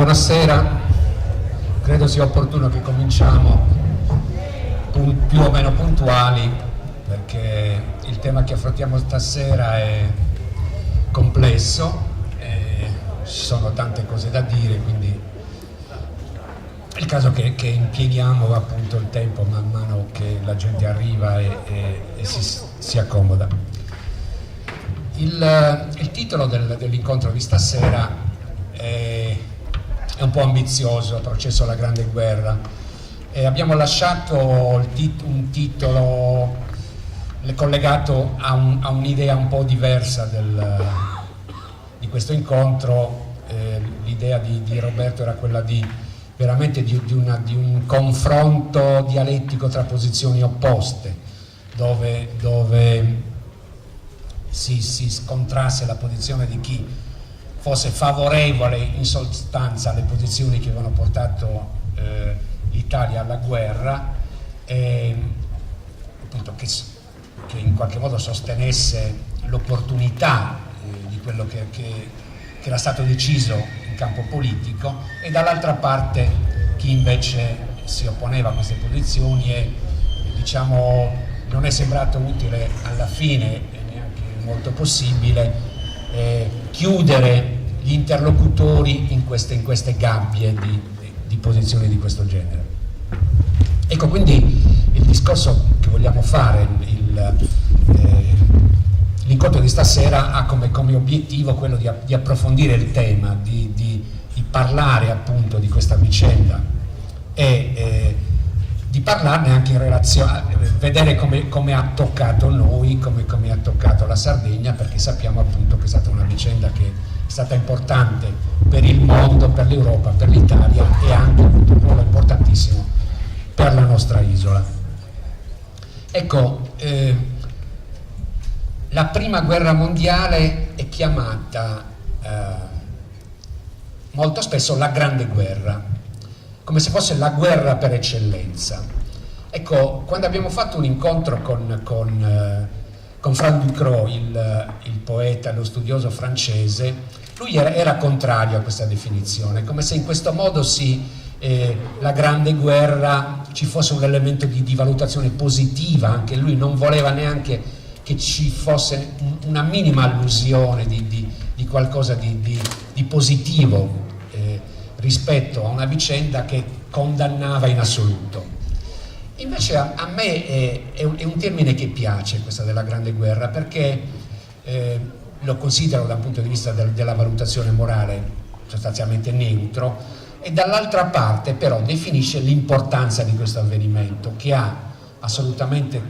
buonasera. Credo sia opportuno che cominciamo più o meno puntuali, perché il tema che affrontiamo stasera è complesso e ci sono tante cose da dire, quindi è il caso che impieghiamo appunto il tempo man mano che la gente arriva e si accomoda. Il titolo dell'incontro di stasera è un po' ambizioso, Processo alla Grande Guerra, e abbiamo lasciato un titolo collegato a un'idea un po' diversa di questo incontro. L'idea di Roberto era quella veramente di un confronto dialettico tra posizioni opposte, dove si scontrasse la posizione di chi fosse favorevole in sostanza alle posizioni che avevano portato l'Italia alla guerra, e appunto che in qualche modo sostenesse l'opportunità di quello che era stato deciso in campo politico, e dall'altra parte chi invece si opponeva a queste posizioni e diciamo non è sembrato utile alla fine e neanche molto possibile chiudere gli interlocutori in queste gabbie di posizioni di questo genere. Ecco, quindi il discorso che vogliamo fare, l'incontro di stasera ha come obiettivo quello di approfondire il tema, di parlare appunto di questa vicenda e di parlarne anche in relazione, vedere come ha toccato noi, come ha toccato la Sardegna, perché sappiamo appunto che è stata una vicenda che è stata importante per il mondo, per l'Europa, per l'Italia, e ha anche avuto un ruolo importantissimo per la nostra isola. Ecco, la prima guerra mondiale è chiamata molto spesso la Grande Guerra, come se fosse la guerra per eccellenza. Ecco, quando abbiamo fatto un incontro con Franck Ducrot, il poeta, lo studioso francese, lui era contrario a questa definizione, come se in questo modo la Grande Guerra ci fosse un elemento di valutazione positiva. Anche lui non voleva neanche che ci fosse una minima allusione di qualcosa di positivo rispetto a una vicenda che condannava in assoluto. Invece a me è un termine che piace, questa della Grande Guerra, perché lo considero dal punto di vista della valutazione morale sostanzialmente neutro, e dall'altra parte però definisce l'importanza di questo avvenimento, che ha assolutamente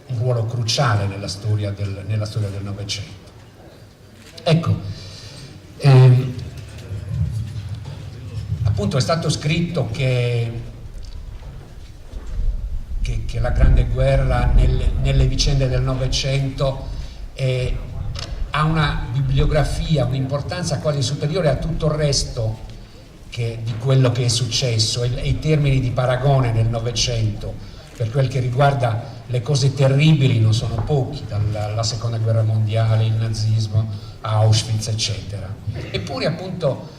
un ruolo cruciale nella storia del Novecento. Ecco, appunto è stato scritto che la Grande Guerra nelle vicende del Novecento ha una bibliografia, un'importanza quasi superiore a tutto il resto di quello che è successo, e i termini di paragone nel Novecento per quel che riguarda le cose terribili non sono pochi, dalla Seconda Guerra Mondiale, il nazismo, Auschwitz, eccetera. Eppure appunto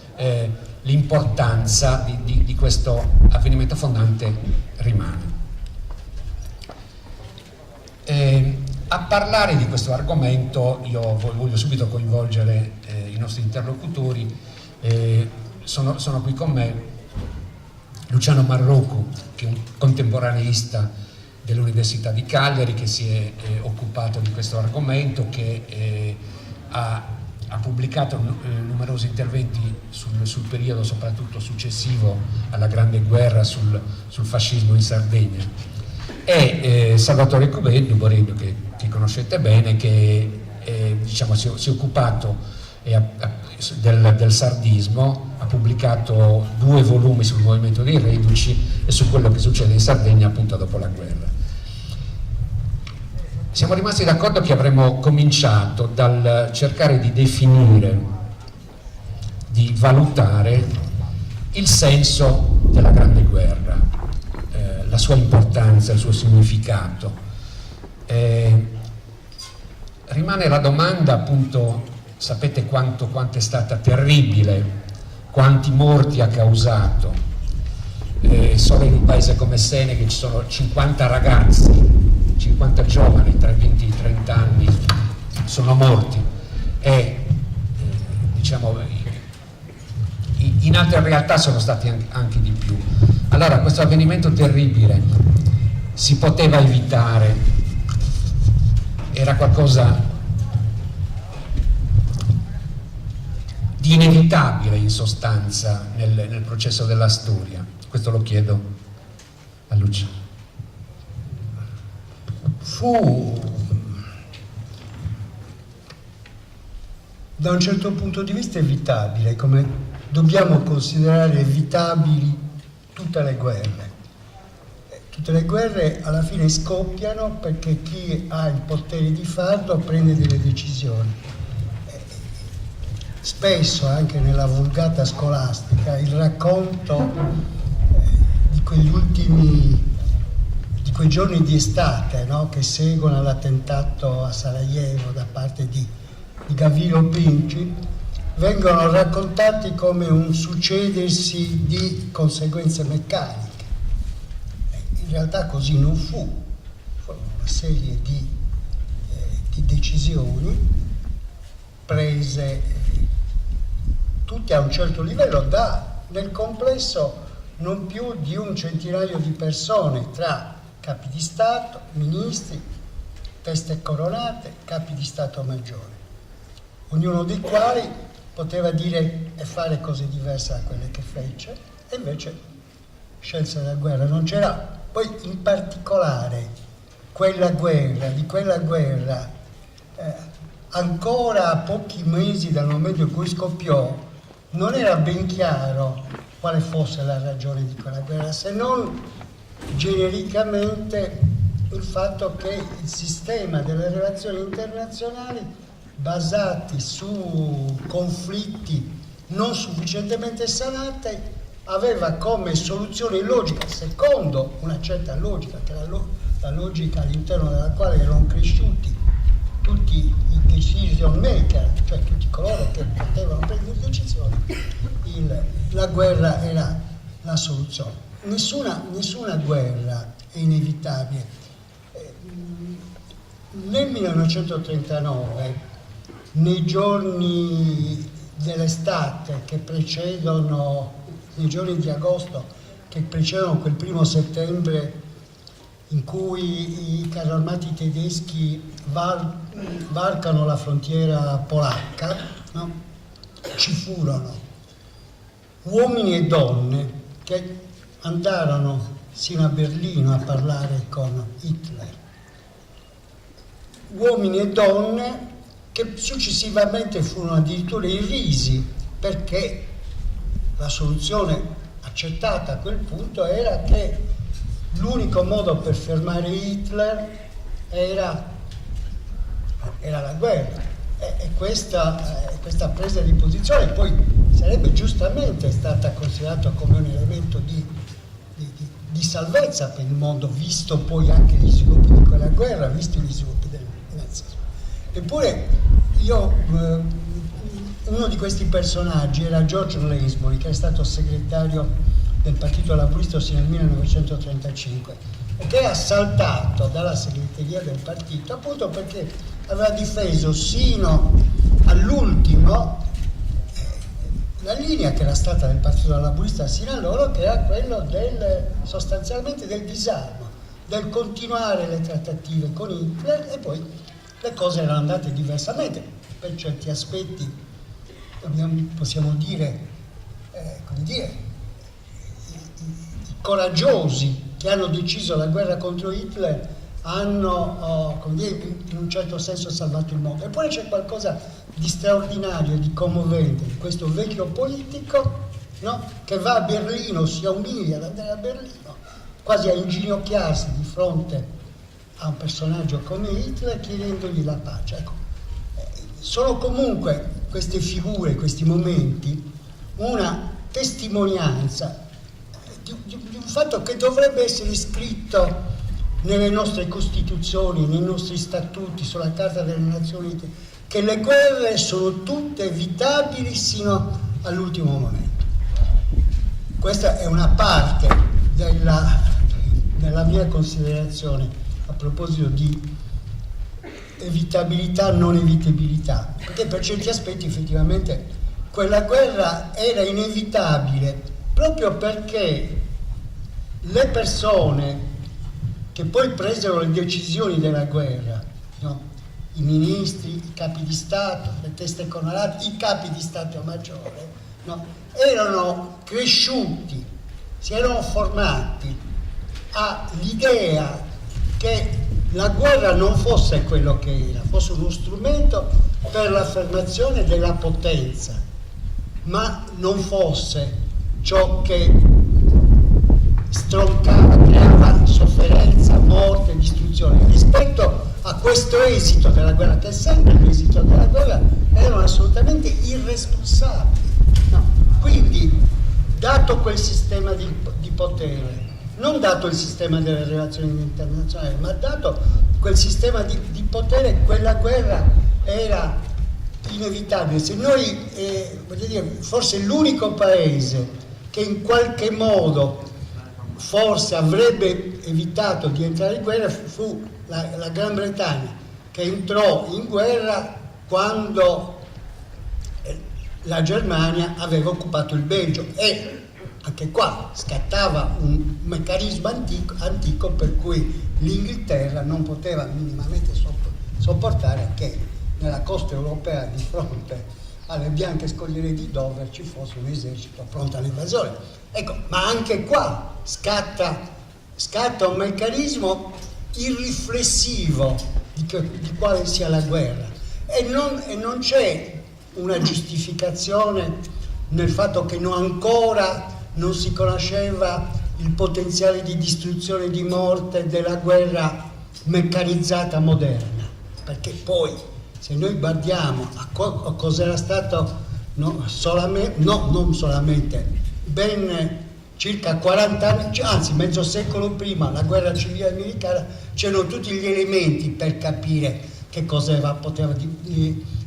l'importanza di questo avvenimento fondante rimane. A parlare di questo argomento io voglio subito coinvolgere i nostri interlocutori. Sono qui con me Luciano Marrocco, che è un contemporaneista dell'Università di Cagliari, che si è occupato di questo argomento, che ha pubblicato numerosi interventi sul periodo soprattutto successivo alla Grande Guerra, sul fascismo in Sardegna, e Salvatore Cubeddu, che conoscete bene, che diciamo, si è occupato del sardismo, ha pubblicato 2 volumi sul movimento dei reduci e su quello che succede in Sardegna appunto dopo la guerra. Siamo rimasti d'accordo che avremmo cominciato dal cercare di definire, di valutare il senso della Grande Guerra, la sua importanza, il suo significato. Rimane la domanda, appunto, sapete quanto è stata terribile quanti morti ha causato. Solo in un paese come Seneca ci sono 50 ragazzi, 50 giovani tra i 20 e i 30 anni sono morti, e diciamo in altre realtà sono stati anche di più. Allora questo avvenimento terribile si poteva evitare, era qualcosa di inevitabile in sostanza nel processo della storia. Questo lo chiedo a Lucia. Fu, da un certo punto di vista, evitabile, come dobbiamo considerare evitabili tutte le guerre. Tutte le guerre alla fine scoppiano perché chi ha il potere di farlo prende delle decisioni. Spesso anche nella vulgata scolastica il racconto di quei giorni di estate, no? Che seguono all'attentato a Sarajevo da parte di Gavrilo Princip, vengono raccontati come un succedersi di conseguenze meccaniche. In realtà così non fu, furono una serie di decisioni prese tutte a un certo livello nel complesso non più di un centinaio di persone, tra capi di Stato, ministri, teste coronate, capi di Stato maggiore, ognuno dei quali poteva dire e fare cose diverse da quelle che fece, e invece scelse la guerra. Non c'era poi in particolare di quella guerra, ancora a pochi mesi dal momento in cui scoppiò, non era ben chiaro quale fosse la ragione di quella guerra, se non genericamente il fatto che il sistema delle relazioni internazionali basati su conflitti non sufficientemente sanati aveva come soluzione logica, secondo una certa logica, che era la logica all'interno della quale erano cresciuti tutti i decision maker, cioè tutti coloro che potevano prendere decisioni, la guerra era la soluzione. Nessuna guerra è inevitabile. Nel 1939, nei giorni dell'estate che precedono, nei giorni di agosto che precedono quel 1° settembre in cui i carri armati tedeschi varcano la frontiera polacca, no? Ci furono uomini e donne che andarono sino a Berlino a parlare con Hitler, uomini e donne che successivamente furono addirittura irrisi, perché la soluzione accettata a quel punto era che l'unico modo per fermare Hitler era la guerra, e questa presa di posizione poi sarebbe giustamente stata considerata come un elemento di salvezza per il mondo, visto poi anche gli sviluppi di quella guerra, visto gli sviluppi del nazismo. Eppure uno di questi personaggi era George Lansbury, che è stato segretario del Partito Laburista sino al 1935, e che è assaltato dalla segreteria del partito appunto perché aveva difeso sino all'ultimo la linea che era stata del Partito Laburista sino a loro, che era quello sostanzialmente del disarmo, del continuare le trattative con Hitler, e poi le cose erano andate diversamente. Per certi aspetti possiamo dire, i coraggiosi che hanno deciso la guerra contro Hitler hanno, in un certo senso, salvato il mondo. Eppure c'è qualcosa di straordinario, di commovente di questo vecchio politico, no? Che va a Berlino, si umilia ad andare a Berlino, quasi a inginocchiarsi di fronte a un personaggio come Hitler, chiedendogli la pace. Ecco, sono comunque queste figure, questi momenti, una testimonianza di un fatto che dovrebbe essere scritto nelle nostre Costituzioni, nei nostri statuti, sulla Carta delle Nazioni Unite, che le guerre sono tutte evitabili sino all'ultimo momento. questa è una parte della mia considerazione a proposito di evitabilità, non evitabilità, perché per certi aspetti effettivamente quella guerra era inevitabile proprio perché le persone che poi presero le decisioni della guerra, no? I ministri, i capi di Stato, le teste colorate, i capi di Stato Maggiore, no? Erano cresciuti, si erano formati all'idea che la guerra non fosse quello che era, fosse uno strumento per l'affermazione della potenza, ma non fosse ciò che stroncava, creava sofferenza, morte, distruzione. Rispetto a questo esito della guerra, che è sempre l'esito della guerra, erano assolutamente irresponsabili. No. Quindi, dato quel sistema di potere, non dato il sistema delle relazioni internazionali, ma dato quel sistema di potere, quella guerra era inevitabile. Se noi, voglio dire, forse l'unico paese che in qualche modo forse avrebbe evitato di entrare in guerra fu la Gran Bretagna, che entrò in guerra quando la Germania aveva occupato il Belgio, e anche qua scattava un meccanismo antico per cui l'Inghilterra non poteva minimamente sopportare che nella costa europea, di fronte alle bianche scogliere di Dover, ci fosse un esercito pronto all'invasione. Ecco, ma anche qua scatta un meccanismo irriflessivo di quale sia la guerra, e non c'è una giustificazione nel fatto che ancora non si conosceva il potenziale di distruzione e di morte della guerra meccanizzata moderna, perché poi se noi guardiamo a cos'era stato non solamente ben circa 40 anni, anzi mezzo secolo prima, la guerra civile americana, c'erano tutti gli elementi per capire che cosa poteva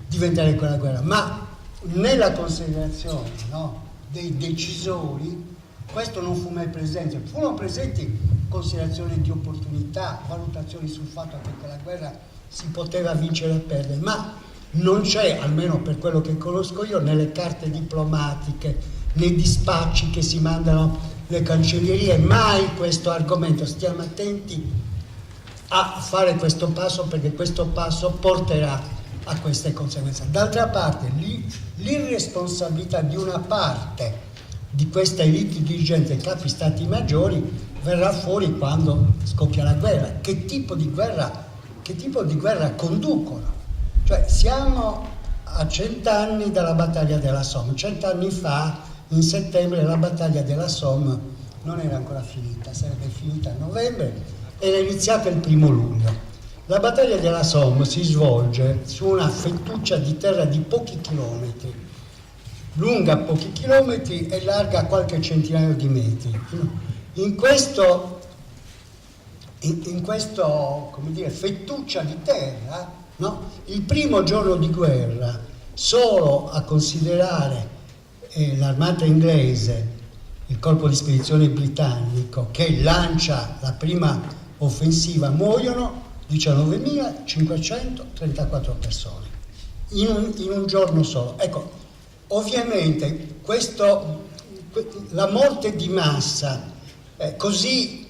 diventare quella guerra, ma nella considerazione, no, dei decisori questo non fu mai presente. Furono presenti considerazioni di opportunità, valutazioni sul fatto che quella guerra si poteva vincere o perdere, ma non c'è, almeno per quello che conosco io, nelle carte diplomatiche, nei dispacci che si mandano le cancellerie, mai questo argomento. Stiamo attenti a fare questo passo, perché questo passo porterà a queste conseguenze. D'altra parte, l'irresponsabilità di una parte di questa elite dirigente, capi stati maggiori, verrà fuori quando scoppia la guerra. Che tipo di guerra conducono? Cioè, siamo a 100 anni dalla battaglia della Somme. 100 anni fa, in settembre, la battaglia della Somme non era ancora finita, sarebbe finita a novembre, era iniziata il 1° luglio. La battaglia della Somme si svolge su una fettuccia di terra di pochi chilometri, lunga pochi chilometri e larga qualche centinaio di metri. In questo come dire, fettuccia di terra, no? Il primo giorno di guerra, solo a considerare l'armata inglese, il corpo di spedizione britannico che lancia la prima offensiva, muoiono 19.534 persone in un giorno solo. Ecco, ovviamente la morte di massa così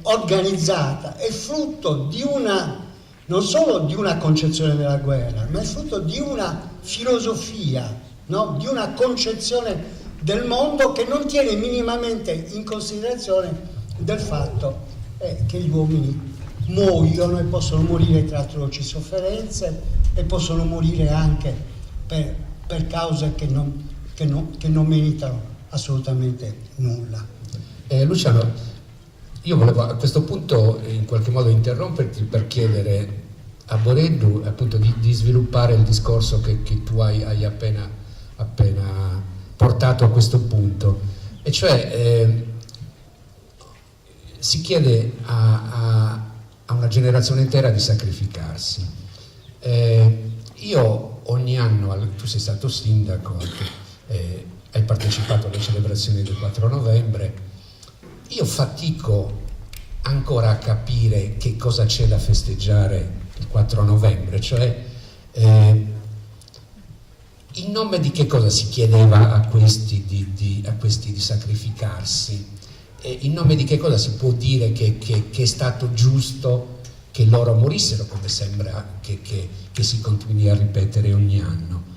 organizzata è frutto di non solo di una concezione della guerra, ma è frutto di una filosofia, no? Di una concezione del mondo che non tiene minimamente in considerazione del fatto che gli uomini muoiono, e possono morire tra atroci sofferenze, e possono morire anche per cause che non meritano assolutamente nulla. Luciano, io volevo a questo punto in qualche modo interromperti per chiedere a Boreddu appunto di sviluppare il discorso che tu hai appena portato a questo punto, e cioè si chiede a una generazione intera di sacrificarsi. Io ogni anno, tu sei stato sindaco, hai hai partecipato alle celebrazioni del 4 novembre. Io fatico ancora a capire che cosa c'è da festeggiare il 4 novembre, cioè in nome di che cosa si chiedeva a questi di sacrificarsi, e in nome di che cosa si può dire che è stato giusto che loro morissero, come sembra che si continui a ripetere ogni anno.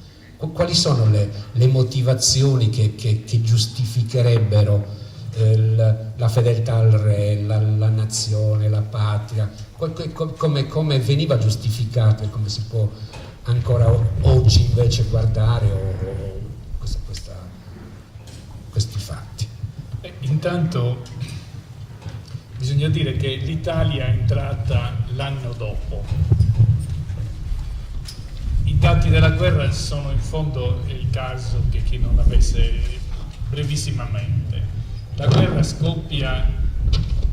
Quali sono le motivazioni che giustificherebbero la fedeltà al re, la nazione, la patria, come veniva giustificato e come si può ancora oggi invece guardare questi fatti? Intanto bisogna dire che l'Italia è entrata l'anno dopo. I dati della guerra sono in fondo il caso che chi non avesse brevissimamente. La guerra scoppia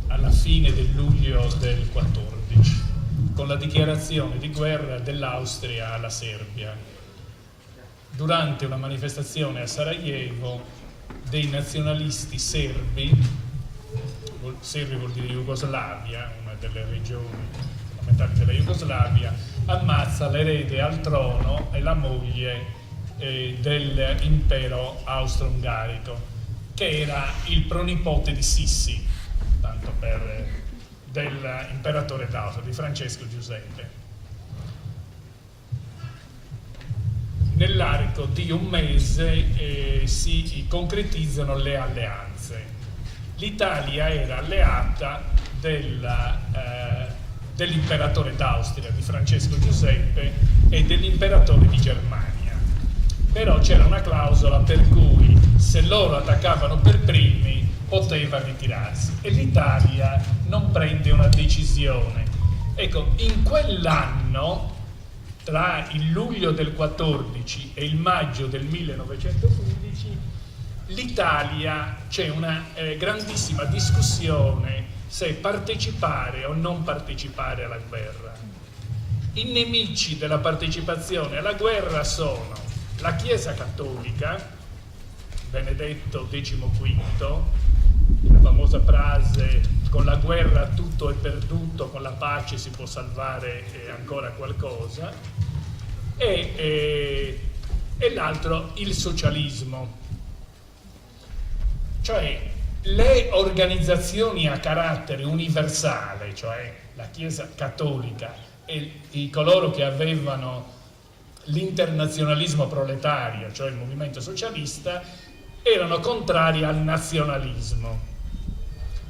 alla fine del luglio del 14 con la dichiarazione di guerra dell'Austria alla Serbia. Durante una manifestazione a Sarajevo, dei nazionalisti serbi vuol dire Jugoslavia, una delle regioni fondamentali della Jugoslavia, ammazza l'erede al trono e la moglie dell'impero austro-ungarico, che era il pronipote di Sissi, tanto dell'imperatore d'Austria, di Francesco Giuseppe. Nell'arco di un mese si concretizzano le alleanze. L'Italia era alleata dell'imperatore d'Austria, di Francesco Giuseppe, e dell'imperatore di Germania. Però c'era una clausola per cui se loro attaccavano per primi poteva ritirarsi, e l'Italia non prende una decisione. Ecco, in quell'anno, tra il luglio del 14 e il maggio del 1915, l'Italia, c'è una grandissima discussione se partecipare o non partecipare alla guerra. I nemici della partecipazione alla guerra sono la Chiesa Cattolica, Benedetto XV, la famosa frase: con la guerra tutto è perduto, con la pace si può salvare ancora qualcosa, e l'altro il socialismo, cioè le organizzazioni a carattere universale, cioè la Chiesa Cattolica e coloro che avevano l'internazionalismo proletario, cioè il movimento socialista, erano contrari al nazionalismo.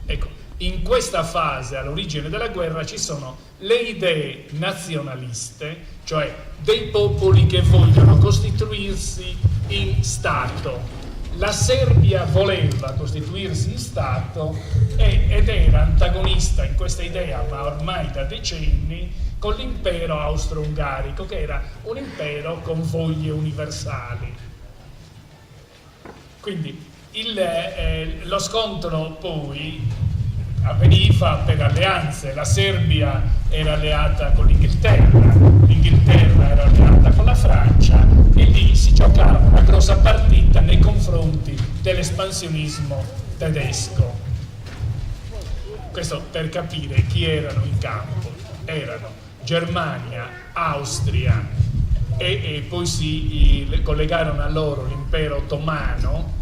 Ecco, in questa fase, all'origine della guerra, ci sono le idee nazionaliste, cioè dei popoli che vogliono costituirsi in Stato. La Serbia voleva costituirsi in Stato ed era antagonista in questa idea, ma ormai da decenni, con l'impero austro-ungarico, che era un impero con voglie universali. Quindi lo scontro poi avveniva per alleanze. La Serbia era alleata con l'Inghilterra, l'Inghilterra era alleata con la Francia, e lì si giocava una grossa partita nei confronti dell'espansionismo tedesco. Questo per capire chi erano in campo. Erano Germania, Austria, e poi si collegarono a loro l'impero ottomano,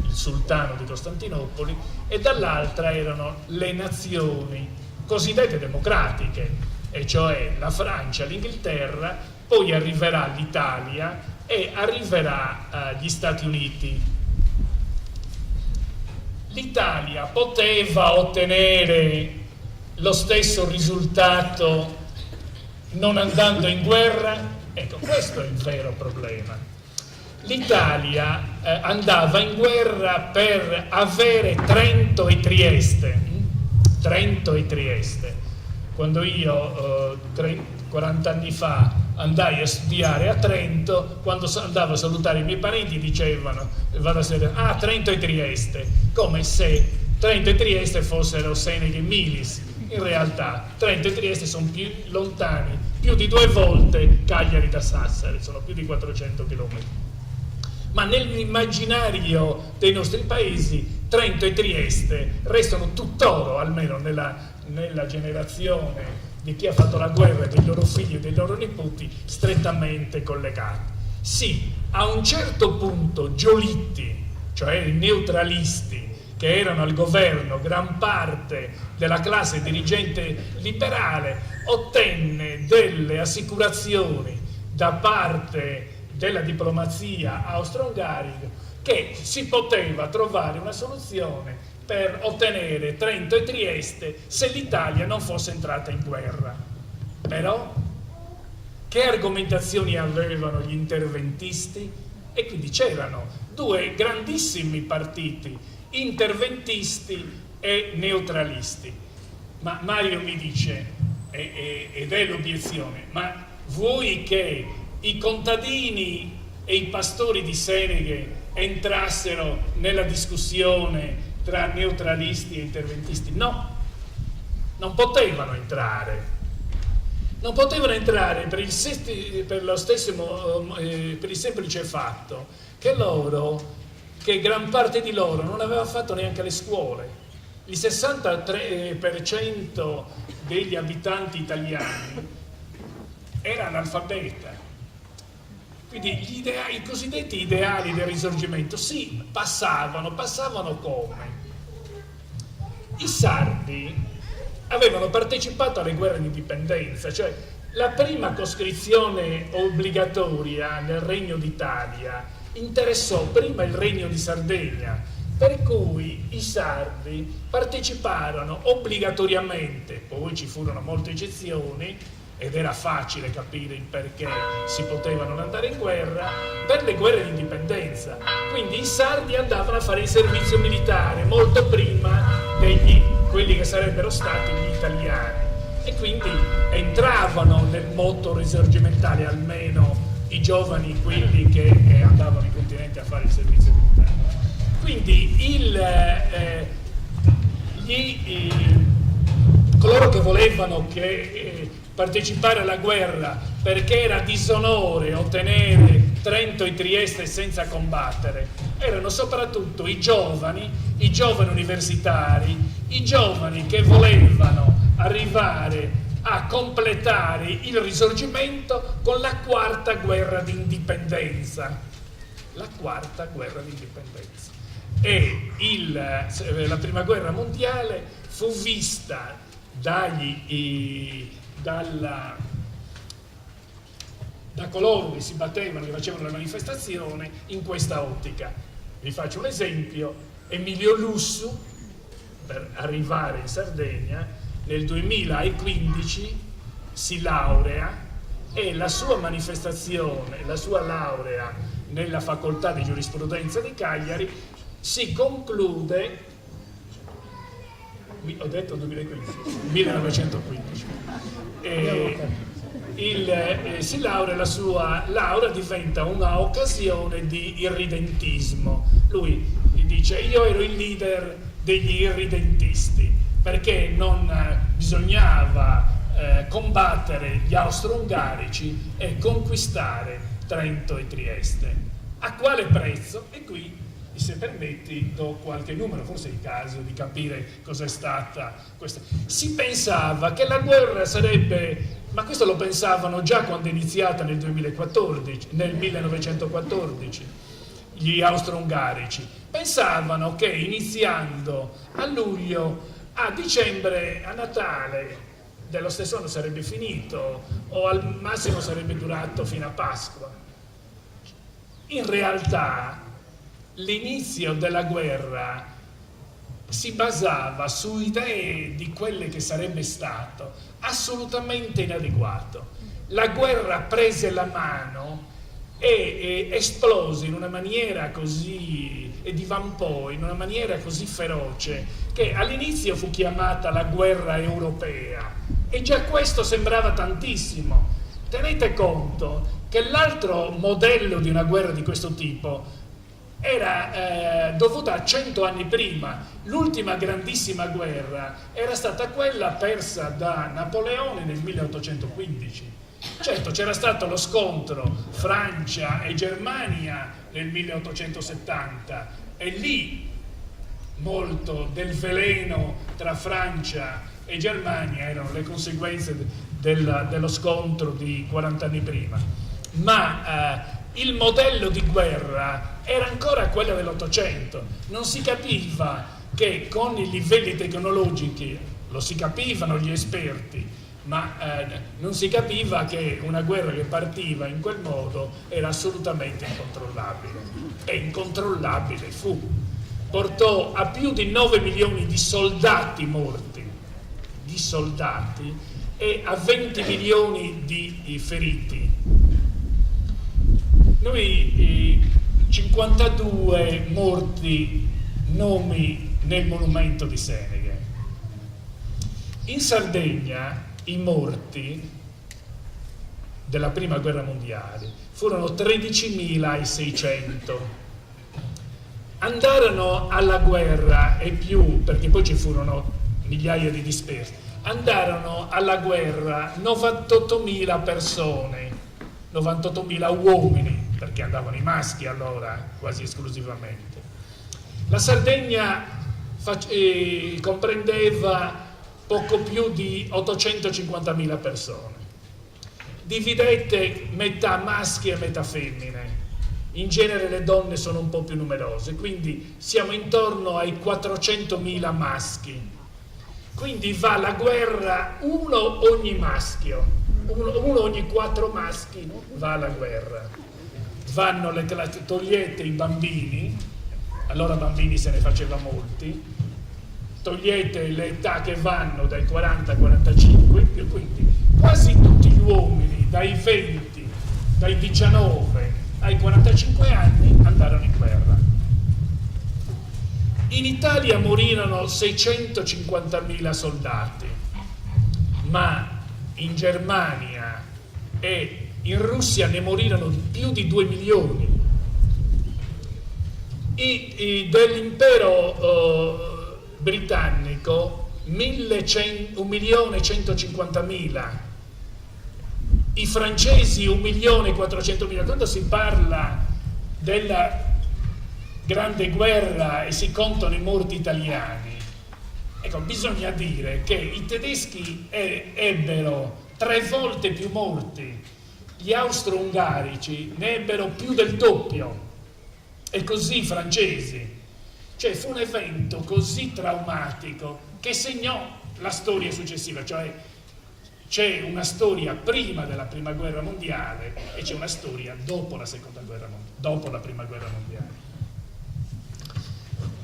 il sultano di Costantinopoli, e dall'altra erano le nazioni cosiddette democratiche, e cioè la Francia, l'Inghilterra, poi arriverà l'Italia e arriverà gli Stati Uniti. L'Italia poteva ottenere lo stesso risultato non andando in guerra? Ecco, questo è il vero problema. L'Italia andava in guerra per avere Trento e Trieste. Trento e Trieste. Quando io 40 anni fa andai a studiare a Trento, quando andavo a salutare i miei parenti dicevano, Trento e Trieste, come se Trento e Trieste fossero Seneghe e Milis. In realtà Trento e Trieste sono più lontani, più di 2 volte Cagliari da Sassari, sono più di 400 km. ma nell'immaginario dei nostri paesi Trento e Trieste restano tuttora, almeno nella generazione di chi ha fatto la guerra, dei loro figli e dei loro nipoti, strettamente collegati. Sì, a un certo punto Giolitti, cioè i neutralisti che erano al governo, gran parte della classe dirigente liberale, ottenne delle assicurazioni da parte della diplomazia austro-ungarica che si poteva trovare una soluzione per ottenere Trento e Trieste se l'Italia non fosse entrata in guerra. Però che argomentazioni avevano gli interventisti? E quindi c'erano due grandissimi partiti, interventisti e neutralisti. Ma Mario mi dice, ed è l'obiezione, ma vuoi che i contadini e i pastori di Seneghe entrassero nella discussione tra neutralisti e interventisti? No, non potevano entrare. Non potevano entrare per il semplice fatto che gran parte di loro non aveva fatto neanche le scuole. Il 63% degli abitanti italiani era analfabeta. Quindi i cosiddetti ideali del Risorgimento, sì, passavano come? I sardi avevano partecipato alle guerre di indipendenza, cioè la prima coscrizione obbligatoria nel Regno d'Italia interessò prima il Regno di Sardegna, per cui i sardi parteciparono obbligatoriamente, poi ci furono molte eccezioni, ed era facile capire il perché si poteva non andare in guerra, per le guerre di indipendenza. Quindi i sardi andavano a fare il servizio militare molto prima di quelli che sarebbero stati gli italiani, e quindi entravano nel motto risorgimentale, almeno i giovani, quelli che andavano in continente a fare il servizio militare. Quindi coloro che volevano partecipare alla guerra perché era disonore ottenere Trento e Trieste senza combattere erano soprattutto i giovani universitari, i giovani che volevano arrivare a completare il Risorgimento con la quarta guerra d'indipendenza. La quarta guerra d'indipendenza. E la prima guerra mondiale fu vista da coloro che si battevano, che facevano la manifestazione in questa ottica. Vi faccio un esempio: Emilio Lussu, per arrivare in Sardegna, nel 2015 si laurea, e la sua manifestazione, la sua laurea nella facoltà di giurisprudenza di Cagliari si conclude, ho detto 2015, 1915. Si laurea, la sua laurea diventa una occasione di irridentismo. Lui dice: io ero il leader degli irridentisti perché non bisognava combattere gli austro-ungarici e conquistare Trento e Trieste. A quale prezzo? E qui, se permetti, do qualche numero, forse è il caso di capire cos'è stata questa. Si pensava che la guerra sarebbe, ma questo lo pensavano già quando è iniziata nel 1914, gli austro-ungarici. Pensavano che iniziando a luglio, a dicembre, a Natale dello stesso anno sarebbe finito, o al massimo sarebbe durato fino a Pasqua. In realtà l'inizio della guerra si basava su idee di quelle che sarebbe stato assolutamente inadeguato. La guerra prese la mano e esplose in una maniera così, e divampò in una maniera così feroce, che all'inizio fu chiamata la guerra europea, e già questo sembrava tantissimo. Tenete conto che l'altro modello di una guerra di questo tipo era dovuta a 100 anni prima. L'ultima grandissima guerra era stata quella persa da Napoleone nel 1815. Certo, c'era stato lo scontro Francia e Germania nel 1870 e lì molto del veleno tra Francia e Germania erano le conseguenze dello scontro di 40 anni prima, ma il modello di guerra era ancora quello dell'Ottocento. Non si capiva che con i livelli tecnologici, lo si capivano gli esperti, ma non si capiva che una guerra che partiva in quel modo era assolutamente incontrollabile. E incontrollabile fu. Portò a più di 9 milioni di soldati morti, e a 20 milioni di feriti. Noi 52 morti, nomi nel monumento di Seneghe. In Sardegna i morti della prima guerra mondiale furono 13.600. Andarono alla guerra e più, perché poi ci furono migliaia di dispersi, andarono alla guerra 98.000 persone, 98.000 uomini, perché andavano i maschi allora quasi esclusivamente. La Sardegna comprendeva poco più di 850.000 persone, dividete metà maschi e metà femmine. In genere le donne sono un po' più numerose, quindi siamo intorno ai 400.000 maschi. Quindi va alla guerra uno ogni maschio, uno ogni 4 maschi va alla guerra. Vanno togliete i bambini, allora bambini se ne faceva molti, togliete le età che vanno dai 40 ai 45, quindi quasi tutti gli uomini dai 20, dai 19 ai 45 anni andarono in guerra. In Italia morirono 650.000 soldati, ma in Germania e in Russia ne morirono più di 2 milioni. Dell'impero britannico 1.150.000, i francesi 1.400.000. Quando si parla della Grande Guerra e si contano i morti italiani, ecco, bisogna dire che i tedeschi ebbero 3 volte più morti, gli austro-ungarici ne ebbero più del doppio, e così i francesi. Cioè fu un evento così traumatico che segnò la storia successiva, cioè c'è una storia prima della prima guerra mondiale e c'è una storia dopo la seconda guerra mondiale, dopo la prima guerra mondiale.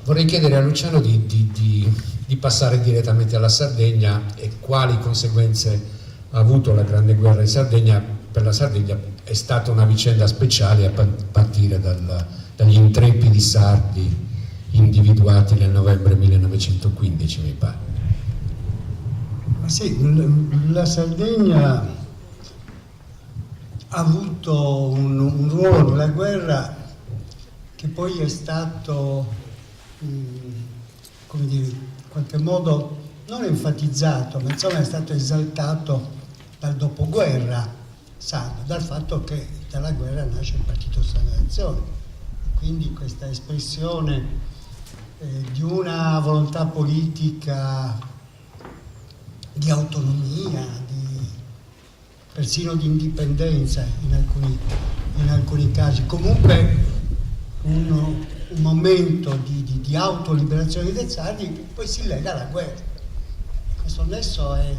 Vorrei chiedere a Luciano di passare direttamente alla Sardegna e quali conseguenze ha avuto la Grande Guerra in Sardegna. Per la Sardegna è stata una vicenda speciale a partire dagli intrepidi sardi individuati nel novembre 1915, mi pare. Sì, la Sardegna ha avuto un ruolo nella guerra che poi è stato, come dire, in qualche modo non enfatizzato, ma insomma è stato esaltato dal dopoguerra sardo, dal fatto che dalla guerra nasce il Partito Sardo d'Azione. Quindi questa espressione di una volontà politica di autonomia, persino di indipendenza in alcuni casi, comunque un momento di autoliberazione dei sardi, poi si lega alla guerra. Questo nesso è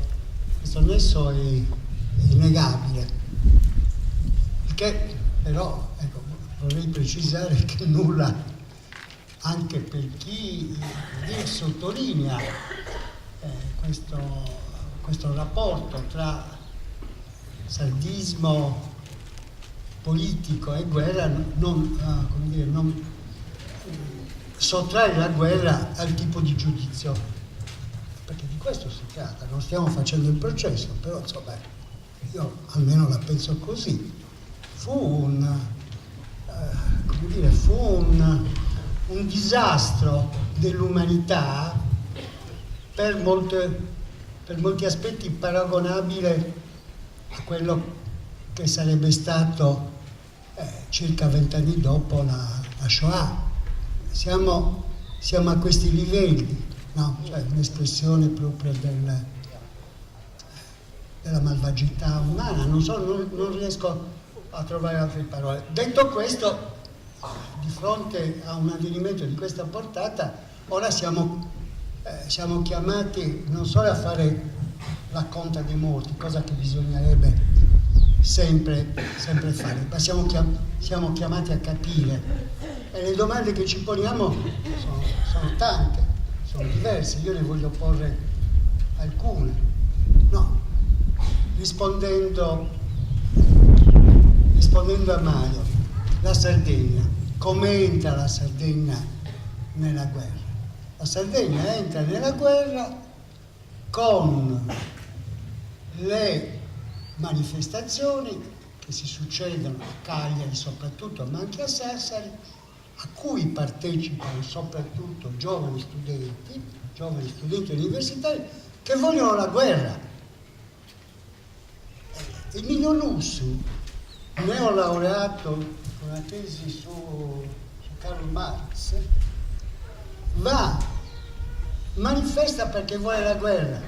innegabile, perché però ecco, vorrei precisare che nulla, anche per chi sottolinea questo rapporto tra sardismo politico e guerra, non sottrae la guerra al tipo di giudizio, perché di questo si tratta. Non stiamo facendo il processo, però insomma io almeno la penso così. Fu un disastro dell'umanità per molti aspetti paragonabile a quello che sarebbe stato circa 20 anni dopo la Shoah. Siamo a questi livelli, no? Cioè un'espressione proprio della malvagità umana, non riesco a trovare altre parole. Detto questo, di fronte a un avvenimento di questa portata, ora siamo chiamati non solo a fare la conta dei morti, cosa che bisognerebbe sempre fare, ma siamo chiamati a capire, e le domande che ci poniamo sono tante, sono diverse. Io ne voglio porre alcune, no? Rispondendo a Mario, la Sardegna, come entra la Sardegna nella guerra? La Sardegna entra nella guerra con le manifestazioni che si succedono a Cagliari soprattutto, ma anche a Sassari, a cui partecipano soprattutto giovani studenti universitari che vogliono la guerra. Emilio Lussu, neolaureato con una tesi su Karl Marx, manifesta perché vuole la guerra.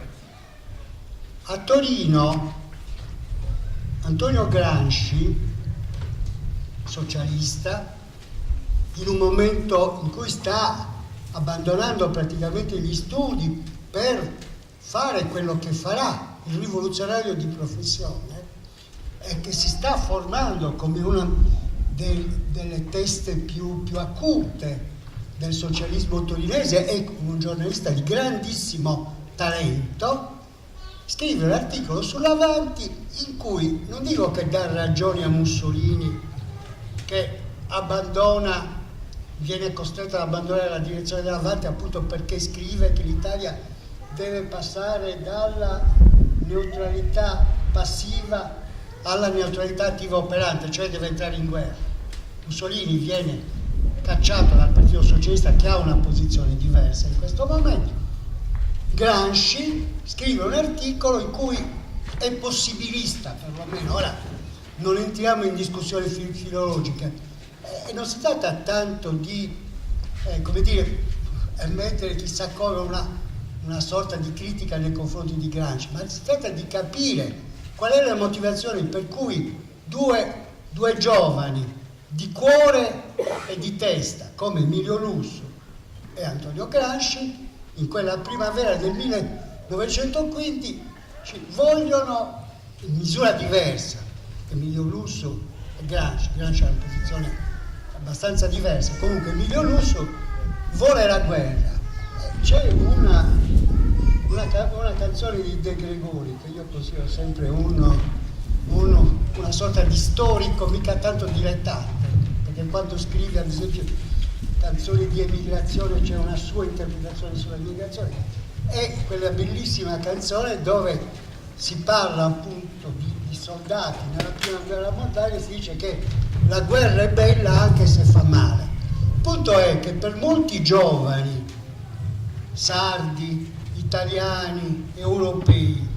A Torino Antonio Gramsci, socialista, in un momento in cui sta abbandonando praticamente gli studi per fare quello che farà, il rivoluzionario di professione, e che si sta formando come una delle teste più acute del socialismo torinese e un giornalista di grandissimo talento, scrive un articolo sull'Avanti in cui non dico che dà ragione a Mussolini, che viene costretto ad abbandonare la direzione dell'Avanti appunto perché scrive che l'Italia deve passare dalla neutralità passiva alla neutralità attiva operante, cioè deve entrare in guerra. Mussolini viene cacciato dal Partito Socialista, che ha una posizione diversa in questo momento. Gramsci scrive un articolo in cui è possibilista, perlomeno. Ora non entriamo in discussioni filologiche, e non si tratta tanto di mettere chissà come una sorta di critica nei confronti di Gramsci, ma si tratta di capire qual è la motivazione per cui due giovani di cuore e di testa come Emilio Lussu e Antonio Gramsci in quella primavera del 1915 vogliono, in misura diversa, Emilio Lussu e Gramsci ha una posizione abbastanza diversa, comunque Emilio Lussu vuole la guerra. C'è una canzone di De Gregori che io considero sempre una sorta di storico, mica tanto dilettante, perché quando scrive ad esempio canzoni di emigrazione c'è una sua interpretazione sull'emigrazione, è quella bellissima canzone dove si parla appunto di soldati nella prima guerra mondiale, si dice che la guerra è bella anche se fa male. Il punto è che per molti giovani sardi, italiani, europei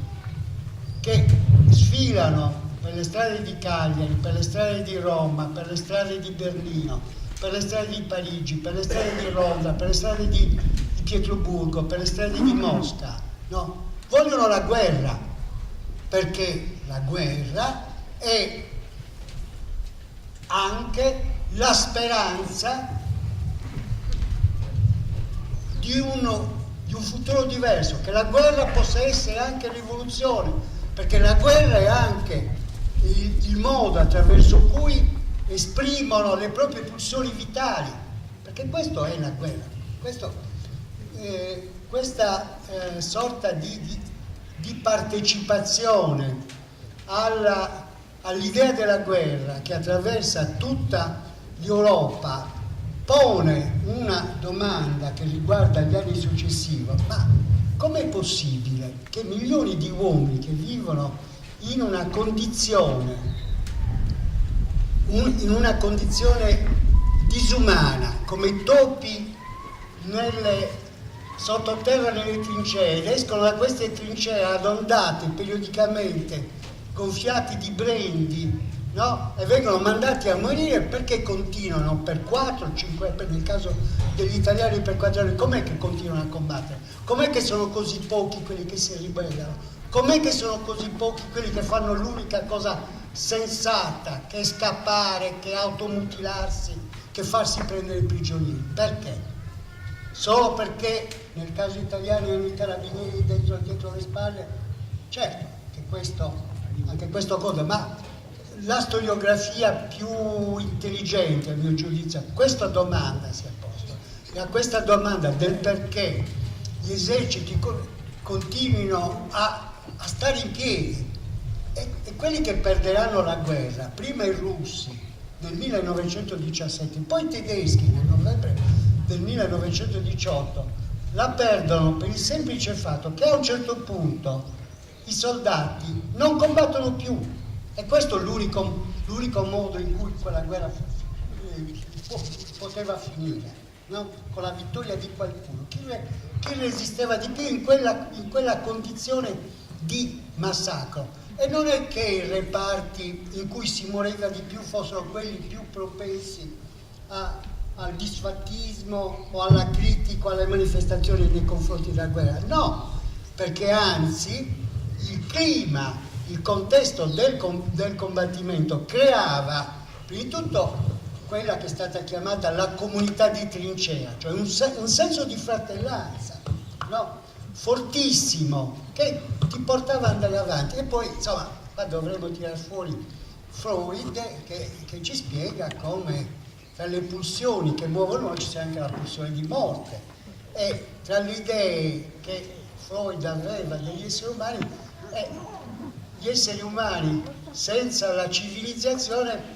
che sfilano per le strade di Cagliari, per le strade di Roma, per le strade di Berlino, per le strade di Parigi, per le strade di Londra, per le strade di Pietroburgo, per le strade di Mosca, no? Vogliono la guerra, perché la guerra è anche la speranza di un futuro diverso, che la guerra possa essere anche rivoluzione, perché la guerra è anche il modo attraverso cui esprimono le proprie pulsioni vitali, perché questo è la guerra, questa sorta di partecipazione all'idea della guerra che attraversa tutta l'Europa pone una domanda che riguarda gli anni successivi: ma com'è possibile che milioni di uomini che vivono in una condizione disumana, come topi sottoterra nelle trincee, ed escono da queste trincee ad ondate periodicamente gonfiati di brandy, no? E vengono mandati a morire perché continuano per 4-5, nel caso degli italiani per 4 anni, com'è che continuano a combattere? Com'è che sono così pochi quelli che si ribellano? Com'è che sono così pochi quelli che fanno l'unica cosa sensata, che è scappare, che è automutilarsi, che farsi prendere prigionieri? Perché? Solo perché nel caso italiano hanno i carabinieri dietro le spalle? Certo, anche questo conta, ma la storiografia più intelligente, a mio giudizio, questa domanda si è posta. E a questa domanda del perché gli eserciti continuino a stare in piedi e quelli che perderanno la guerra, prima i russi nel 1917, poi i tedeschi nel novembre del 1918, la perdono per il semplice fatto che a un certo punto i soldati non combattono più, e questo è l'unico modo in cui quella guerra poteva finire, no? Con la vittoria di qualcuno. Chi resisteva di più in quella condizione di massacro. E non è che i reparti in cui si moriva di più fossero quelli più propensi al disfattismo o alla critica, alle manifestazioni nei confronti della guerra. No, perché anzi il clima, il contesto del combattimento creava prima di tutto quella che è stata chiamata la comunità di trincea, cioè un senso di fratellanza, no? Fortissimo, che ti portava ad andare avanti. E poi insomma qua dovremmo tirare fuori Freud che ci spiega come tra le pulsioni che muovono noi ci sia anche la pulsione di morte, e tra le idee che Freud aveva degli esseri umani, gli esseri umani senza la civilizzazione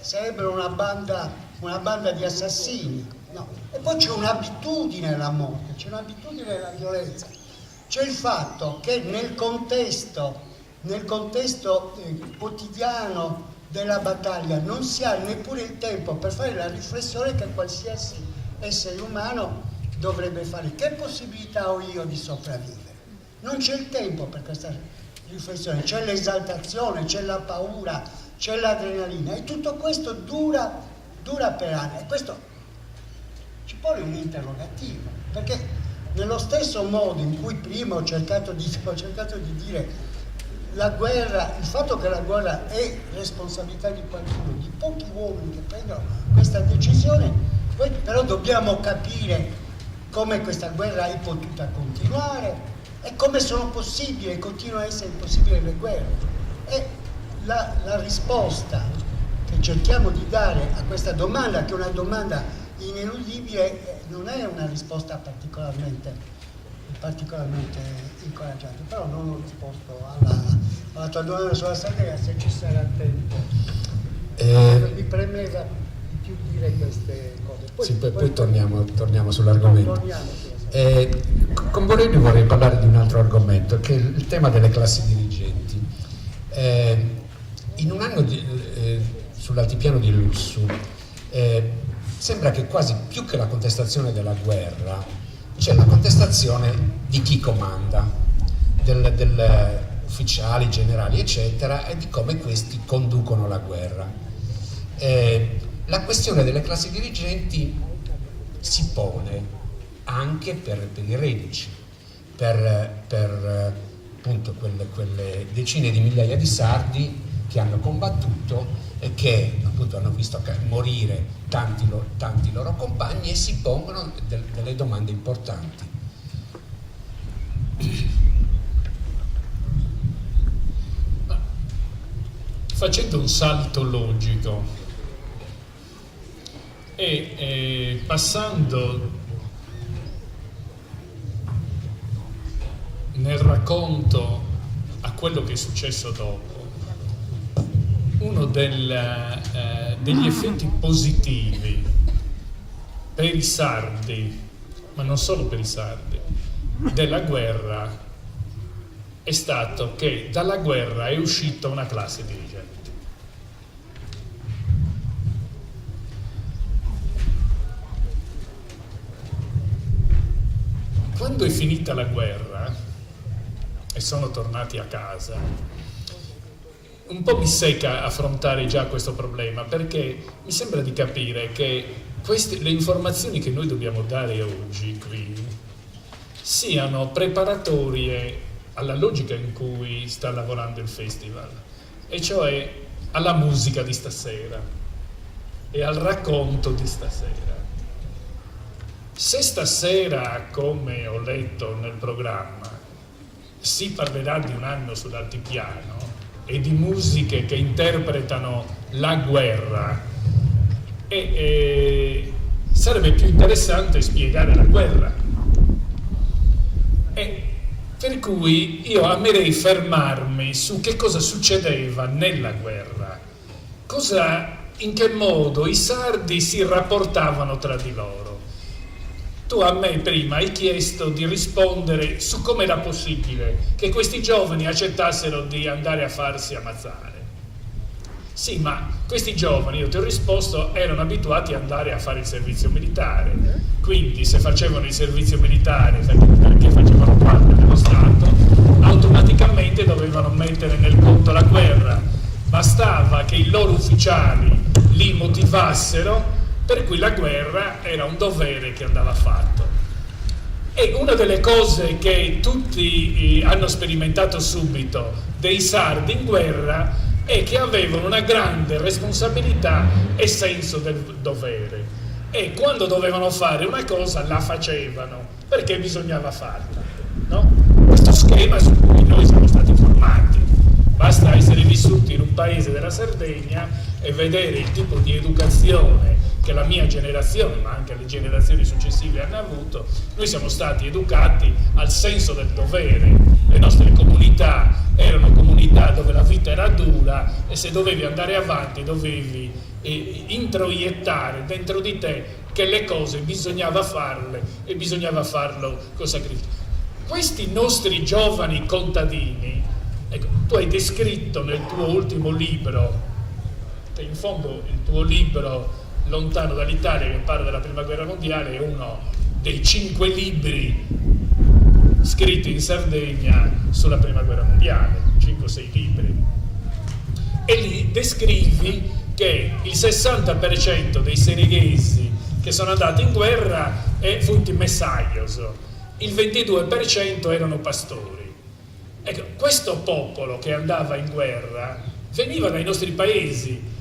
sarebbero una banda di assassini, no? E poi c'è un'abitudine alla morte, c'è un'abitudine alla violenza, c'è il fatto che nel contesto quotidiano della battaglia non si ha neppure il tempo per fare la riflessione che qualsiasi essere umano dovrebbe fare. Che possibilità ho io di sopravvivere? Non c'è il tempo per questa riflessione, c'è l'esaltazione, c'è la paura, c'è l'adrenalina, e tutto questo dura per anni, e questo ci pone un interrogativo, perché nello stesso modo in cui prima ho cercato di dire la guerra, il fatto che la guerra è responsabilità di qualcuno, di pochi uomini che prendono questa decisione, poi però dobbiamo capire come questa guerra è potuta continuare e come sono possibili, continuano a essere possibili le guerre. E la risposta che cerchiamo di dare a questa domanda, che è una domanda ineludibile, non è una risposta particolarmente incoraggiante, però non ho risposto alla tua domanda sulla Sardegna, se ci sarà tempo. Mi premeva di più dire queste cose. Poi torniamo sull'argomento. Con Borelli vorrei parlare di un altro argomento, che è il tema delle classi dirigenti. In un anno sull'altipiano di Lussu sembra che quasi più che la contestazione della guerra c'è la contestazione di chi comanda, del ufficiali, generali eccetera, e di come questi conducono la guerra. La questione delle classi dirigenti si pone anche per i reduci, per appunto quelle decine di migliaia di sardi che hanno combattuto e che appunto hanno visto morire tanti loro compagni, e si pongono delle domande importanti. Facendo un salto logico e passando nel racconto a quello che è successo dopo, uno degli effetti positivi per i sardi, ma non solo per i sardi, della guerra è stato che dalla guerra è uscita una classe dirigente. Quando è finita la guerra e sono tornati a casa, un po' mi secca affrontare già questo problema, perché mi sembra di capire che le informazioni che noi dobbiamo dare oggi qui siano preparatorie alla logica in cui sta lavorando il festival, e cioè alla musica di stasera e al racconto di stasera. Se stasera, come ho letto nel programma, si parlerà di un anno sull'altipiano e di musiche che interpretano la guerra, sarebbe più interessante spiegare la guerra. Per cui io amerei fermarmi su che cosa succedeva nella guerra, in che modo i sardi si rapportavano tra di loro. Tu a me prima hai chiesto di rispondere su come era possibile che questi giovani accettassero di andare a farsi ammazzare. Sì, ma questi giovani, io ti ho risposto, erano abituati ad andare a fare il servizio militare. Quindi se facevano il servizio militare perché facevano parte dello Stato, automaticamente dovevano mettere nel conto la guerra. Bastava che i loro ufficiali li motivassero, per cui la guerra era un dovere che andava fatto. E una delle cose che tutti hanno sperimentato subito dei sardi in guerra è che avevano una grande responsabilità e senso del dovere, e quando dovevano fare una cosa la facevano perché bisognava farla, no? Questo schema su cui noi siamo stati formati. Basta essere vissuti in un paese della Sardegna e vedere il tipo di educazione che la mia generazione, ma anche le generazioni successive hanno avuto. Noi siamo stati educati al senso del dovere. Le nostre comunità erano comunità dove la vita era dura e se dovevi andare avanti dovevi introiettare dentro di te che le cose bisognava farle e bisognava farlo con sacrificio. Questi nostri giovani contadini, ecco, tu hai descritto nel tuo ultimo libro, che in fondo il tuo libro Lontano dall'Italia, che parla della prima guerra mondiale, è uno dei 5 libri scritti in Sardegna sulla prima guerra mondiale, 5 o 6 libri, e lì descrivi che il 60% dei seneghesi che sono andati in guerra fu un messaggioso, il 22% erano pastori. Ecco, questo popolo che andava in guerra veniva dai nostri paesi.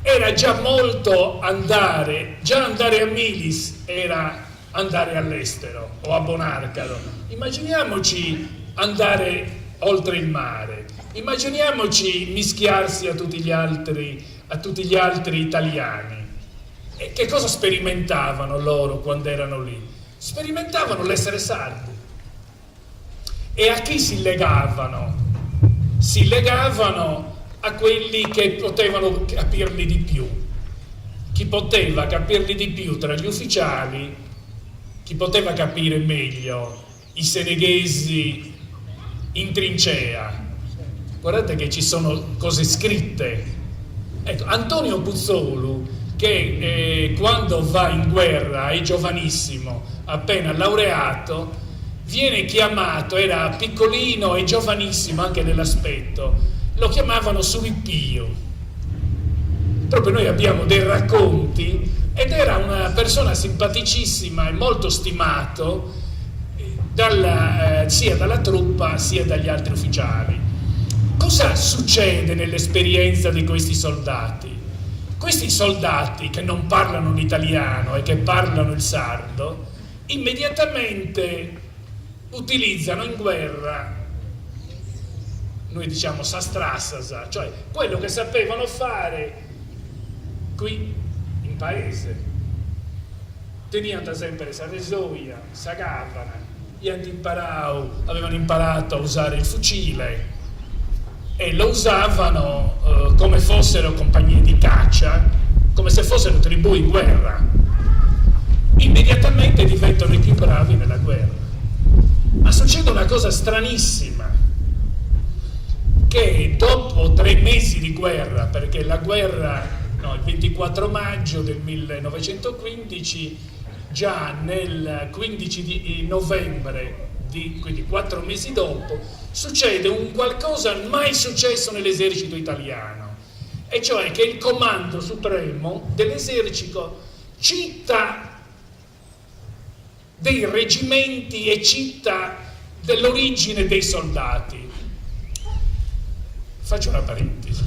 Era già molto andare a Milis era andare all'estero o a Bonarcado. Immaginiamoci andare oltre il mare, immaginiamoci mischiarsi a tutti gli altri italiani. E che cosa sperimentavano loro quando erano lì? Sperimentavano l'essere sardi. E a chi si legavano? Si legavano a quelli che potevano capirli di più. Chi poteva capirli di più tra gli ufficiali, chi poteva capire meglio i seneghesi in trincea. Guardate che ci sono cose scritte. Ecco, Antonio Puzzolu, che quando va in guerra è giovanissimo, appena laureato, viene chiamato, era piccolino e giovanissimo anche nell'aspetto, lo chiamavano Suripio. Proprio noi abbiamo dei racconti, ed era una persona simpaticissima e molto stimato sia dalla truppa sia dagli altri ufficiali. Cosa succede nell'esperienza di questi soldati? Questi soldati che non parlano l'italiano e che parlano il sardo immediatamente utilizzano in guerra, noi diciamo sastrassasa, cioè quello che sapevano fare qui in paese. Tenivano sempre sa resoia, sa gavana, avevano imparato a usare il fucile e lo usavano come fossero compagnie di caccia, come se fossero tribù in guerra. Immediatamente diventano i più bravi nella guerra. Ma succede una cosa stranissima, che dopo 3 mesi di guerra, perché la guerra, il 24 maggio del 1915, già nel 15 di novembre quindi 4 mesi dopo, succede un qualcosa mai successo nell'esercito italiano, e cioè che il comando supremo dell'esercito cita dei reggimenti e cita dell'origine dei soldati. Faccio una parentesi.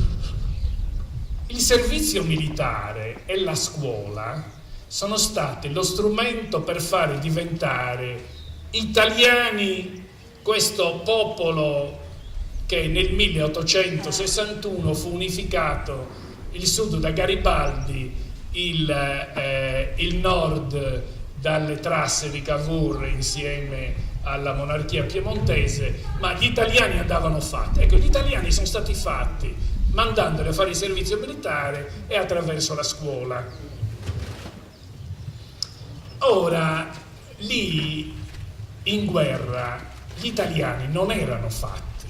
Il servizio militare e la scuola sono stati lo strumento per fare diventare italiani questo popolo che nel 1861 fu unificato, il sud da Garibaldi, il nord dalle trasse di Cavour insieme alla monarchia piemontese, ma gli italiani andavano fatti. Ecco, gli italiani sono stati fatti mandandoli a fare il servizio militare e attraverso la scuola. Ora, lì in guerra gli italiani non erano fatti,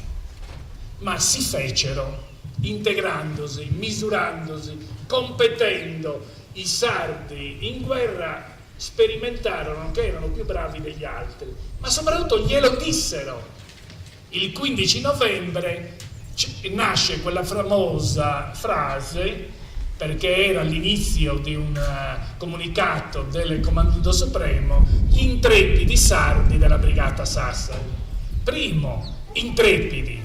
ma si fecero integrandosi, misurandosi, competendo. I sardi in guerra sperimentarono che erano più bravi degli altri, ma soprattutto glielo dissero. Il 15 novembre nasce quella famosa frase, perché era l'inizio di un comunicato del Comando Supremo: gli intrepidi sardi della Brigata Sassari. Primo, intrepidi.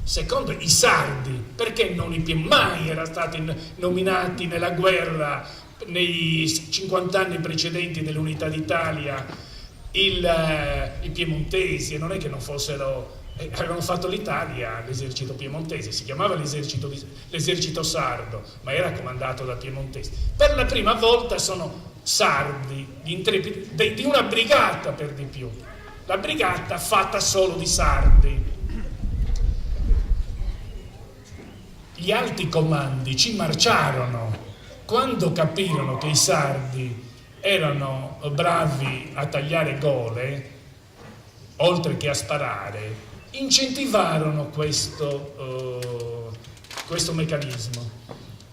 Secondo, i sardi, perché non mai erano stati nominati nella guerra nei 50 anni precedenti dell'unità d'Italia i piemontesi, e non è che non fossero, avevano fatto l'Italia, l'esercito piemontese, si chiamava l'esercito sardo, ma era comandato da piemontesi. Per la prima volta sono sardi, gli intrepidi, di una brigata per di più, la brigata fatta solo di sardi. Gli alti comandi ci marciarono quando capirono che i sardi erano bravi a tagliare gole, oltre che a sparare, incentivarono questo meccanismo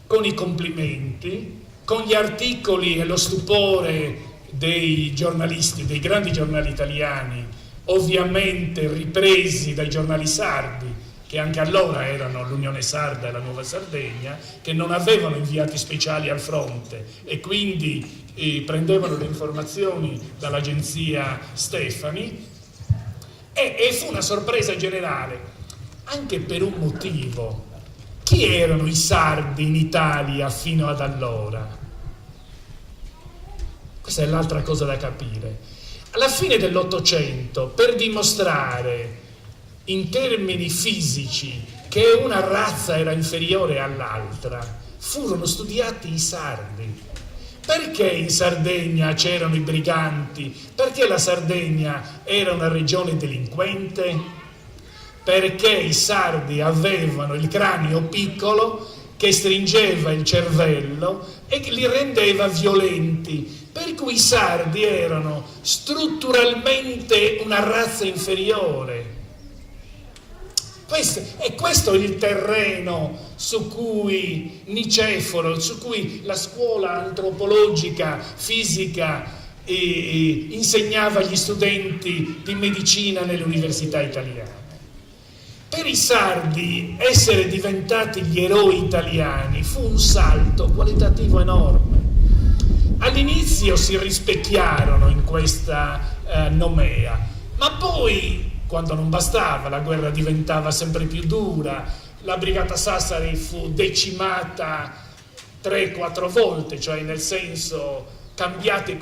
con i complimenti, con gli articoli e lo stupore dei giornalisti, dei grandi giornali italiani, ovviamente ripresi dai giornali sardi, che anche allora erano l'Unione Sarda e la Nuova Sardegna, che non avevano inviati speciali al fronte e quindi prendevano le informazioni dall'agenzia Stefani, e fu una sorpresa generale, anche per un motivo. Chi erano i sardi in Italia fino ad allora? Questa è l'altra cosa da capire. Alla fine dell'Ottocento, per dimostrare in termini fisici che una razza era inferiore all'altra, furono studiati i sardi. Perché in Sardegna c'erano i briganti? Perché la Sardegna era una regione delinquente? Perché i sardi avevano il cranio piccolo che stringeva il cervello e che li rendeva violenti. Per cui i sardi erano strutturalmente una razza inferiore. Questo è il terreno su cui Niceforo, su cui la scuola antropologica, fisica insegnava agli studenti di medicina nelle università italiane. Per i sardi essere diventati gli eroi italiani fu un salto qualitativo enorme. All'inizio si rispecchiarono in questa nomea, ma poi, quando non bastava, la guerra diventava sempre più dura, la Brigata Sassari fu decimata 3-4 volte, cioè nel senso cambiati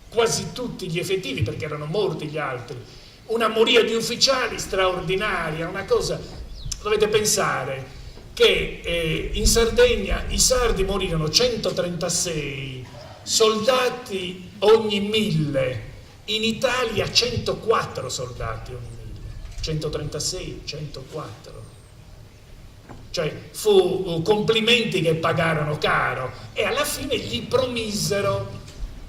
quasi tutti gli effettivi perché erano morti gli altri, una moria di ufficiali straordinaria, una cosa, dovete pensare che in Sardegna i sardi morirono 136 soldati ogni 1000, in Italia 104 soldati ogni 1000. 136, 104, cioè fu complimenti che pagarono caro, e alla fine gli promisero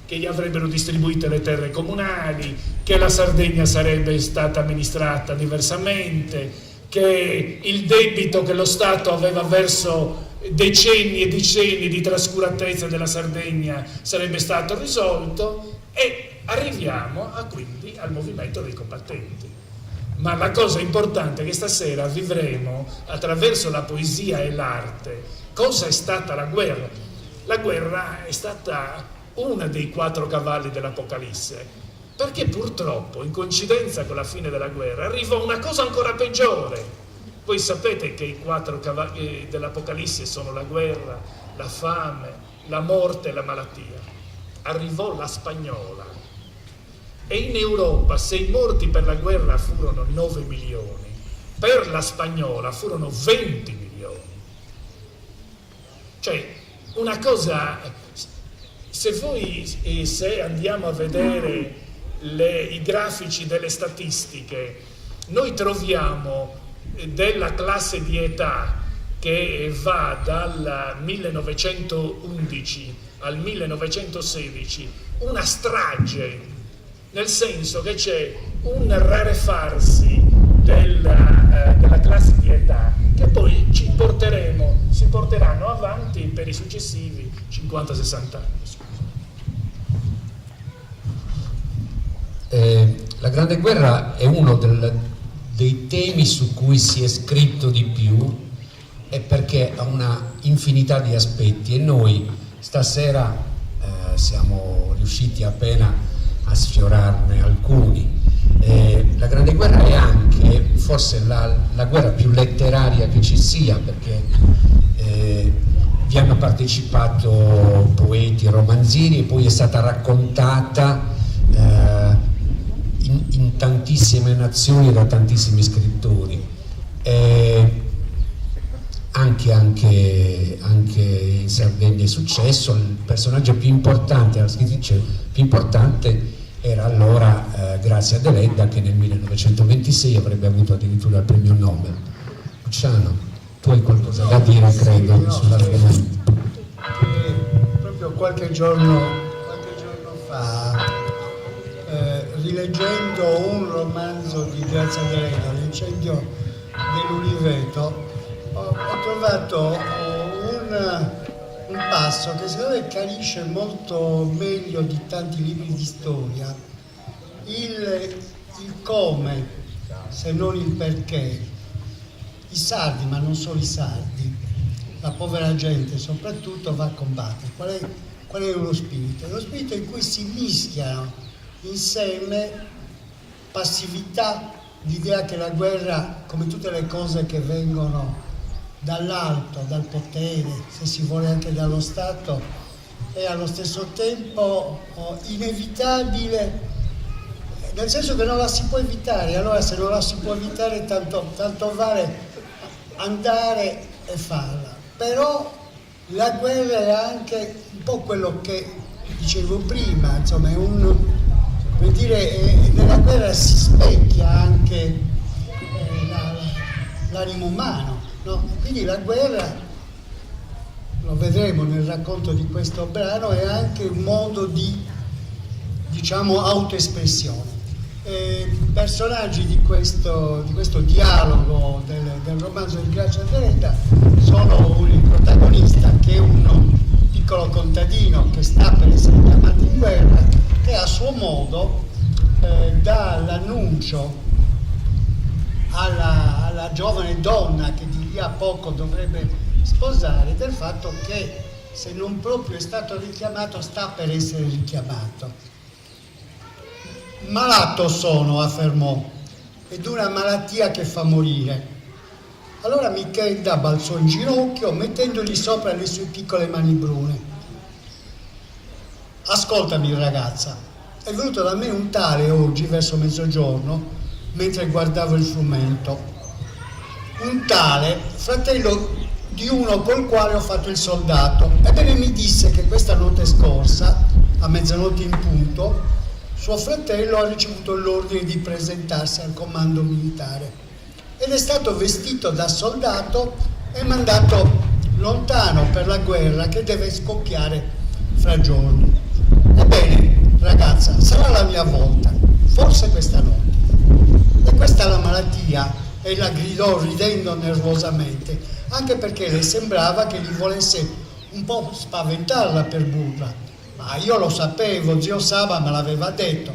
che gli avrebbero distribuite le terre comunali, che la Sardegna sarebbe stata amministrata diversamente, che il debito che lo Stato aveva verso decenni e decenni di trascuratezza della Sardegna sarebbe stato risolto, e Arriviamo quindi al movimento dei combattenti. Ma la cosa importante è che stasera vivremo attraverso la poesia e l'arte cosa è stata la guerra. La guerra è stata uno dei 4 cavalli dell'Apocalisse, perché purtroppo, in coincidenza con la fine della guerra, arriva una cosa ancora peggiore. Voi sapete che i 4 cavalli dell'Apocalisse sono la guerra, la fame, la morte e la malattia. Arrivò la spagnola. E in Europa, se i morti per la guerra furono 9 milioni, per la spagnola furono 20 milioni. Cioè, una cosa, se andiamo a vedere i grafici delle statistiche, noi troviamo della classe di età che va dal 1911 al 1916 una strage, nel senso che c'è un rarefarsi della classe di età che poi si porteranno avanti per i successivi 50-60 anni. La Grande Guerra è uno dei temi su cui si è scritto di più, è perché ha una infinità di aspetti, e noi stasera siamo riusciti appena a sfiorarne alcuni. La Grande Guerra è anche forse la guerra più letteraria che ci sia, perché vi hanno partecipato poeti, romanzieri, e poi è stata raccontata in tantissime nazioni da tantissimi scrittori. Anche in Sardegna è successo. Il personaggio più importante, la scrittrice più importante era allora Grazia Deledda, che nel 1926 avrebbe avuto addirittura il premio Nobel. Luciano, tu hai qualcosa da dire, credo, sull'argomento. Proprio qualche giorno fa, rileggendo un romanzo di Grazia Deledda, L'incendio dell'Uliveto, ho trovato un passo che secondo me chiarisce molto meglio di tanti libri di storia il come, se non il perché, i sardi, ma non solo i sardi, la povera gente soprattutto, va a combattere. Qual è lo spirito? È lo spirito in cui si mischiano insieme passività, l'idea che la guerra, come tutte le cose che vengono dall'alto, dal potere, se si vuole anche dallo Stato, è allo stesso tempo inevitabile, nel senso che non la si può evitare. Allora, se non la si può evitare, tanto vale andare e farla. Però la guerra è anche un po' quello che dicevo prima, insomma, è come dire, nella guerra si specchia anche l'animo umano. No? Quindi la guerra, lo vedremo nel racconto di questo brano, è anche un modo di, diciamo, autoespressione. Personaggi di questo dialogo del romanzo di Grazia Deledda sono il protagonista, che è un piccolo contadino che sta per essere chiamato in guerra, che a suo modo dà l'annuncio alla giovane donna che di lì a poco dovrebbe sposare del fatto che, se non proprio è stato richiamato, sta per essere richiamato. Malato sono, affermò, ed una malattia che fa morire. Allora Michenda balzò in ginocchio, mettendogli sopra le sue piccole mani brune. Ascoltami, ragazza, è venuto da me un tale oggi verso mezzogiorno, mentre guardavo il frumento, un tale fratello di uno col quale ho fatto il soldato. Ebbene, mi disse che questa notte scorsa, a mezzanotte in punto, suo fratello ha ricevuto l'ordine di presentarsi al comando militare ed è stato vestito da soldato e mandato lontano per la guerra che deve scoppiare fra giorni. Ebbene, ragazza, sarà la mia volta, forse questa notte. E questa è la malattia, ella gridò ridendo nervosamente, anche perché le sembrava che gli volesse un po' spaventarla per burla. Ma io lo sapevo, zio Saba me l'aveva detto.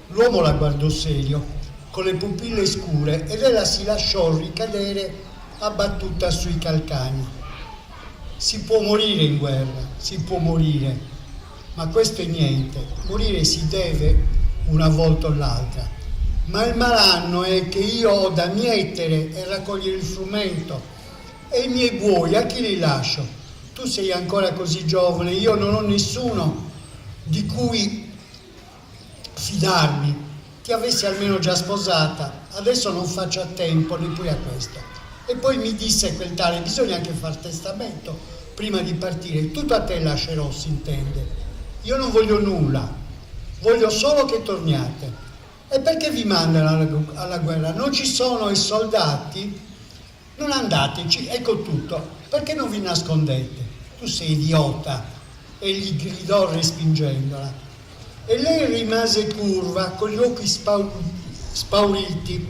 L'uomo la guardò serio, con le pupille scure, ed ella si lasciò ricadere abbattuta sui calcagni. Si può morire in guerra, si può morire, ma questo è niente. Morire si deve una volta o l'altra. Ma il malanno è che io ho da mietere e raccogliere il frumento, e i miei buoi a chi li lascio? Tu sei ancora così giovane, io non ho nessuno di cui fidarmi. Ti avessi almeno già sposata, adesso non faccio a tempo neppure a questo. E poi mi disse quel tale, bisogna anche far testamento prima di partire. Tutto a te lascerò, si intende. Io non voglio nulla, voglio solo che torniate. E perché vi mandano alla guerra? Non ci sono i soldati? Non andateci, ecco tutto. Perché non vi nascondete? Tu sei idiota. E gli gridò respingendola. E lei rimase curva, con gli occhi spauriti,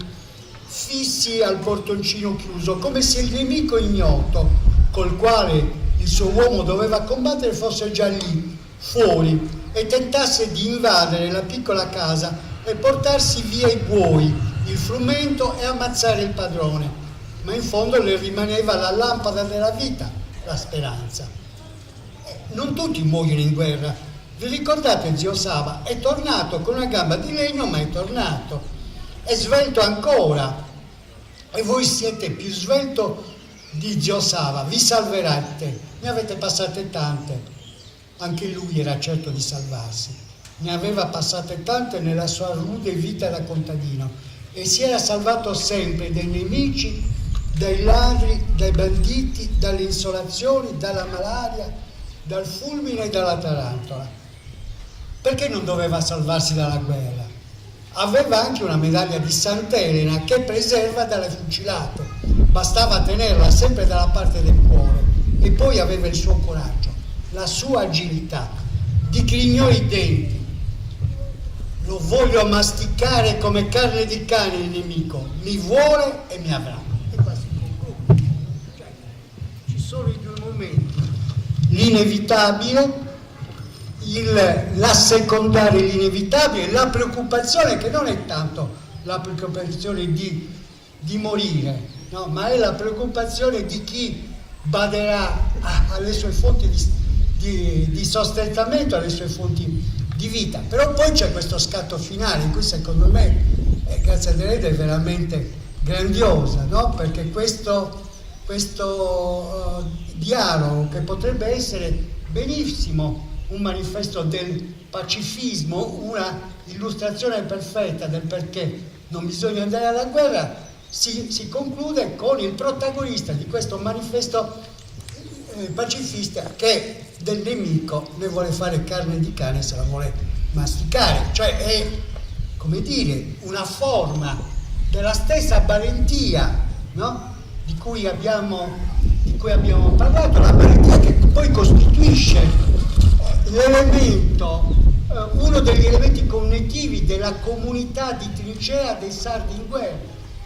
fissi al portoncino chiuso, come se il nemico ignoto, col quale il suo uomo doveva combattere, fosse già lì, fuori, e tentasse di invadere la piccola casa e portarsi via i buoi, il frumento e ammazzare il padrone. Ma in fondo le rimaneva la lampada della vita, la speranza. Non tutti muoiono in guerra. Vi ricordate zio Saba? È tornato con una gamba di legno, ma è tornato. È svelto ancora. E voi siete più svelto di zio Saba. Vi salverete. Ne avete passate tante. Anche lui era certo di salvarsi. Ne aveva passate tante nella sua rude vita da contadino. E si era salvato sempre dai nemici, dai ladri, dai banditi, dalle insolazioni, dalla malaria, dal fulmine e dalla tarantola. Perché non doveva salvarsi dalla guerra? Aveva anche una medaglia di Sant'Elena che preserva dalle fucilate. Bastava tenerla sempre dalla parte del cuore. E poi aveva il suo coraggio, la sua agilità. Digrignò i denti. Lo voglio masticare come carne di cane il nemico. Mi vuole e mi avrà. Sono i due momenti, l'inevitabile, l'assecondare l'inevitabile, la preoccupazione che non è tanto la preoccupazione di morire, no? Ma è la preoccupazione di chi baderà alle sue fonti di sostentamento, alle sue fonti di vita. Però poi c'è questo scatto finale in cui secondo me Grazia Deledda è veramente grandiosa, no? Perché questo dialogo, che potrebbe essere benissimo un manifesto del pacifismo, una illustrazione perfetta del perché non bisogna andare alla guerra, si conclude con il protagonista di questo manifesto pacifista che del nemico ne vuole fare carne di cane, se la vuole masticare, cioè è, come dire, una forma della stessa valentia, no? di cui abbiamo parlato, la valentia che poi costituisce l'elemento, uno degli elementi connettivi della comunità di trincea dei sardi in guerra,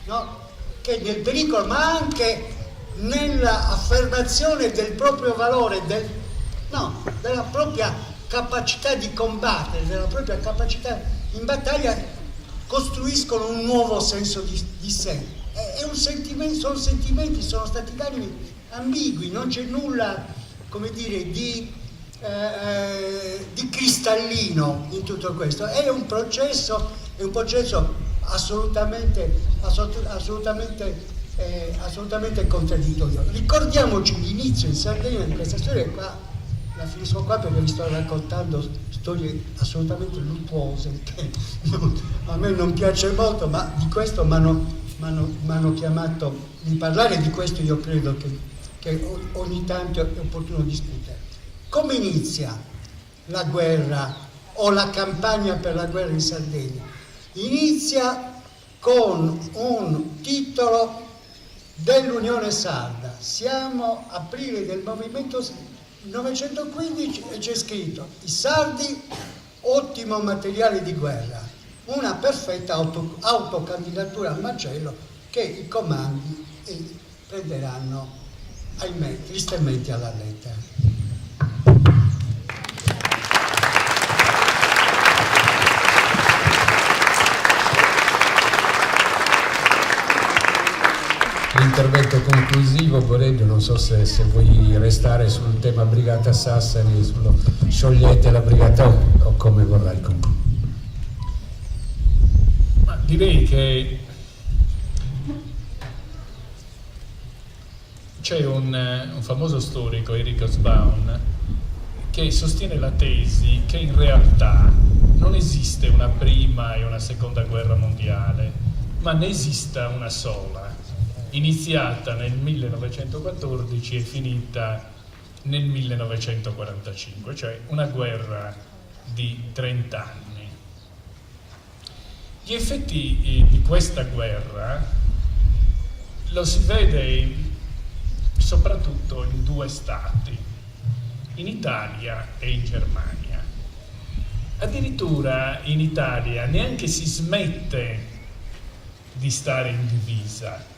no? Che nel pericolo, ma anche nell'affermazione del proprio valore, della propria capacità di combattere, della propria capacità in battaglia, costruiscono un nuovo senso di sé. È un sentimento, sono sentimenti, sono stati d'animi ambigui, non c'è nulla, come dire, di cristallino in tutto questo. È un processo assolutamente contraddittorio. Ricordiamoci l'inizio in Sardegna di questa storia, qua la finisco qua perché vi sto raccontando storie assolutamente luttuose che a me non piace molto, ma di questo mi hanno chiamato di parlare, di questo io credo che ogni tanto è opportuno discutere. Come inizia la guerra o la campagna per la guerra in Sardegna? Inizia con un titolo dell'Unione Sarda. Siamo aprile del movimento 1915 e c'è scritto: i sardi, ottimo materiale di guerra, una perfetta autocandidatura al macello che i comandi prenderanno, ahimè, tristemente alla lettera. intervento conclusivo, Boredio, non so se vuoi restare sul tema Brigata Sassari, sciogliete la brigata o come vorrai concludere. Ma direi che c'è un famoso storico, Eric Hobsbawm, che sostiene la tesi che in realtà non esiste una prima e una seconda guerra mondiale, ma ne esista una sola, iniziata nel 1914 e finita nel 1945, cioè una guerra di 30 anni. Gli effetti di questa guerra lo si vede soprattutto in due stati, in Italia e in Germania. Addirittura in Italia neanche si smette di stare in divisa,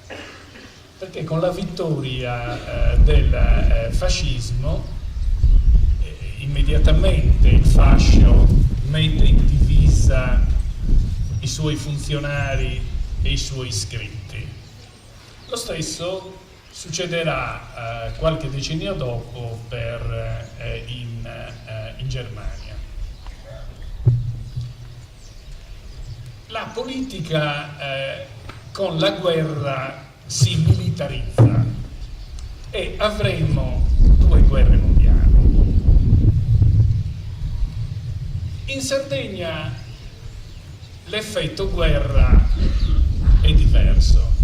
perché con la vittoria del fascismo immediatamente il fascio mette in divisa i suoi funzionari e i suoi iscritti. Lo stesso succederà qualche decennio dopo in Germania. La politica con la guerra si militarizza e avremo 2 guerre mondiali. In Sardegna l'effetto guerra è diverso.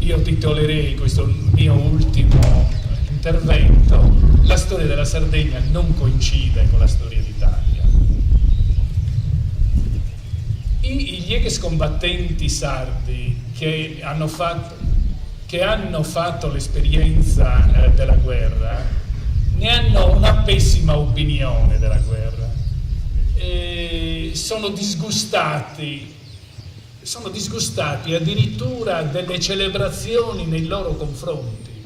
Io titolerei questo mio ultimo intervento: la storia della Sardegna non coincide con la storia d'Italia. Gli ex-combattenti sardi che hanno fatto l'esperienza della guerra ne hanno una pessima opinione della guerra. Sono disgustati addirittura delle celebrazioni nei loro confronti.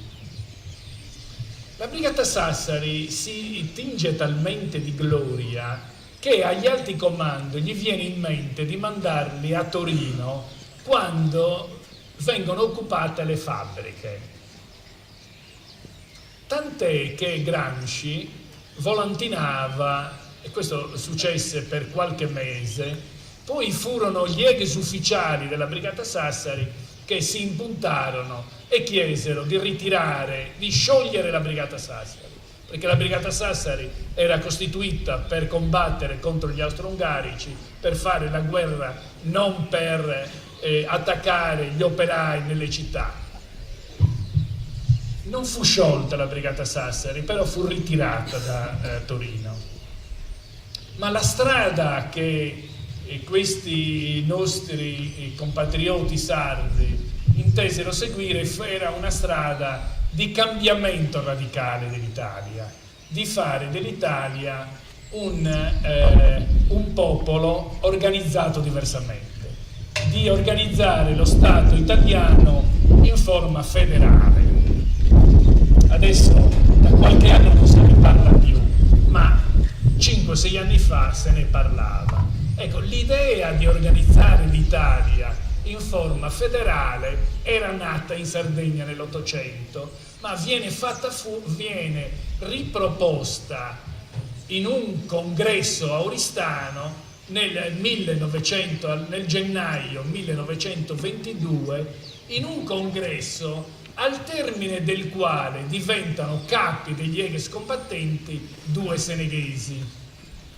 La Brigata Sassari si tinge talmente di gloria che agli alti comandi gli viene in mente di mandarli a Torino quando vengono occupate le fabbriche. Tant'è che Gramsci volantinava, e questo successe per qualche mese. Poi furono gli ex ufficiali della Brigata Sassari che si impuntarono e chiesero di ritirare, di sciogliere la Brigata Sassari, perché la Brigata Sassari era costituita per combattere contro gli austro-ungarici, per fare la guerra, non per attaccare gli operai nelle città. Non fu sciolta la Brigata Sassari, però fu ritirata da Torino. Ma la strada che questi nostri compatrioti sardi intesero seguire era una strada di cambiamento radicale dell'Italia, di fare dell'Italia un popolo organizzato diversamente, di organizzare lo Stato italiano in forma federale. Adesso da qualche anno non se ne parla più, ma 5-6 anni fa se ne parlava. Ecco, l'idea di organizzare l'Italia in forma federale era nata in Sardegna nell'Ottocento, ma viene riproposta in un congresso a Oristano nel gennaio 1922, in un congresso al termine del quale diventano capi degli ex combattenti 2 seneghesi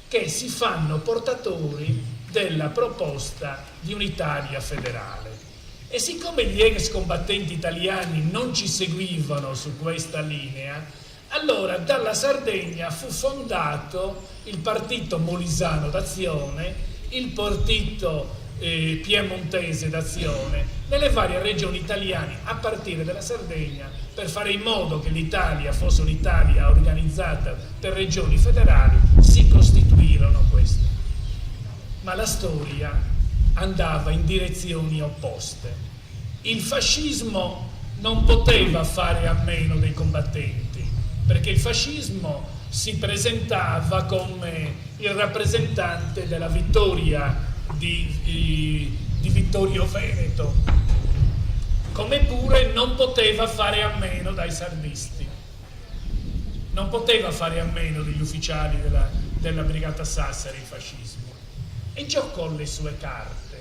che si fanno portatori della proposta di un'Italia federale. E siccome gli ex combattenti italiani non ci seguivano su questa linea, allora dalla Sardegna fu fondato il partito molisano d'azione, il partito piemontese d'azione nelle varie regioni italiane, a partire dalla Sardegna, per fare in modo che l'Italia fosse un'Italia organizzata per regioni federali. Si costituirono queste, ma la storia andava in direzioni opposte. Il fascismo non poteva fare a meno dei combattenti, perché il fascismo si presentava come il rappresentante della vittoria di Vittorio Veneto, come pure non poteva fare a meno dai sardisti, non poteva fare a meno degli ufficiali della brigata Sassari, il fascismo, e giocò le sue carte.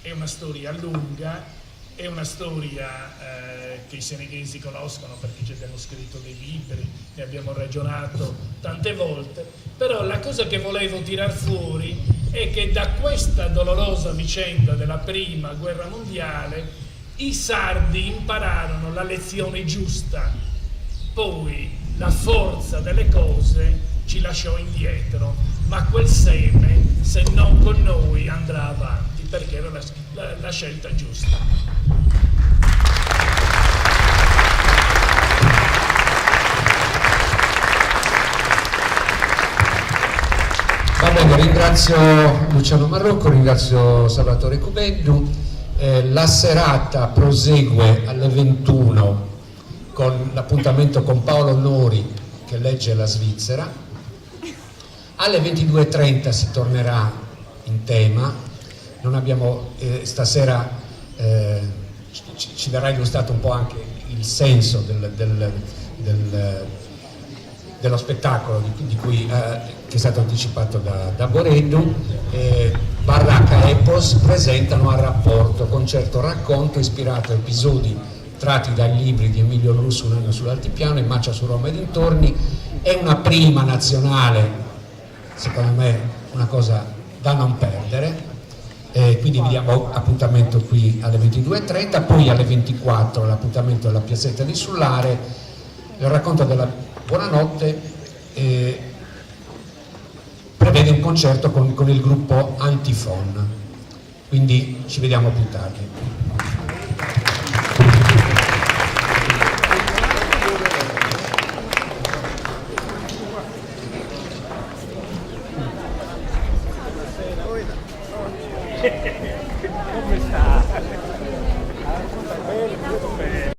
È una storia lunga, è una storia che i seneghesi conoscono perché ci abbiamo scritto dei libri, ne abbiamo ragionato tante volte, però la cosa che volevo tirar fuori è che da questa dolorosa vicenda della prima guerra mondiale i sardi impararono la lezione giusta, poi la forza delle cose ci lasciò indietro, ma quel seme, se non con noi, andrà avanti, perché era la scelta giusta. Va bene, ringrazio Luciano Marrocco, ringrazio Salvatore Cubeddu. La serata prosegue alle 21 con l'appuntamento con Paolo Nori che legge la Svizzera. Alle 22:30 si tornerà in tema. Non abbiamo stasera ci verrà illustrato un po' anche il senso dello spettacolo di cui che è stato anticipato da Boreddu. Baracca e Epos presentano a rapporto concerto racconto ispirato a episodi tratti dai libri di Emilio Russo, Un anno sull'altipiano e Maccia su Roma e dintorni. È una prima nazionale, secondo me una cosa da non perdere, quindi vi diamo appuntamento qui alle 22:30, poi alle 24 l'appuntamento della Piazzetta di Sullare, il racconto della Buonanotte prevede un concerto con il gruppo Antifon, quindi ci vediamo più tardi. Hehehe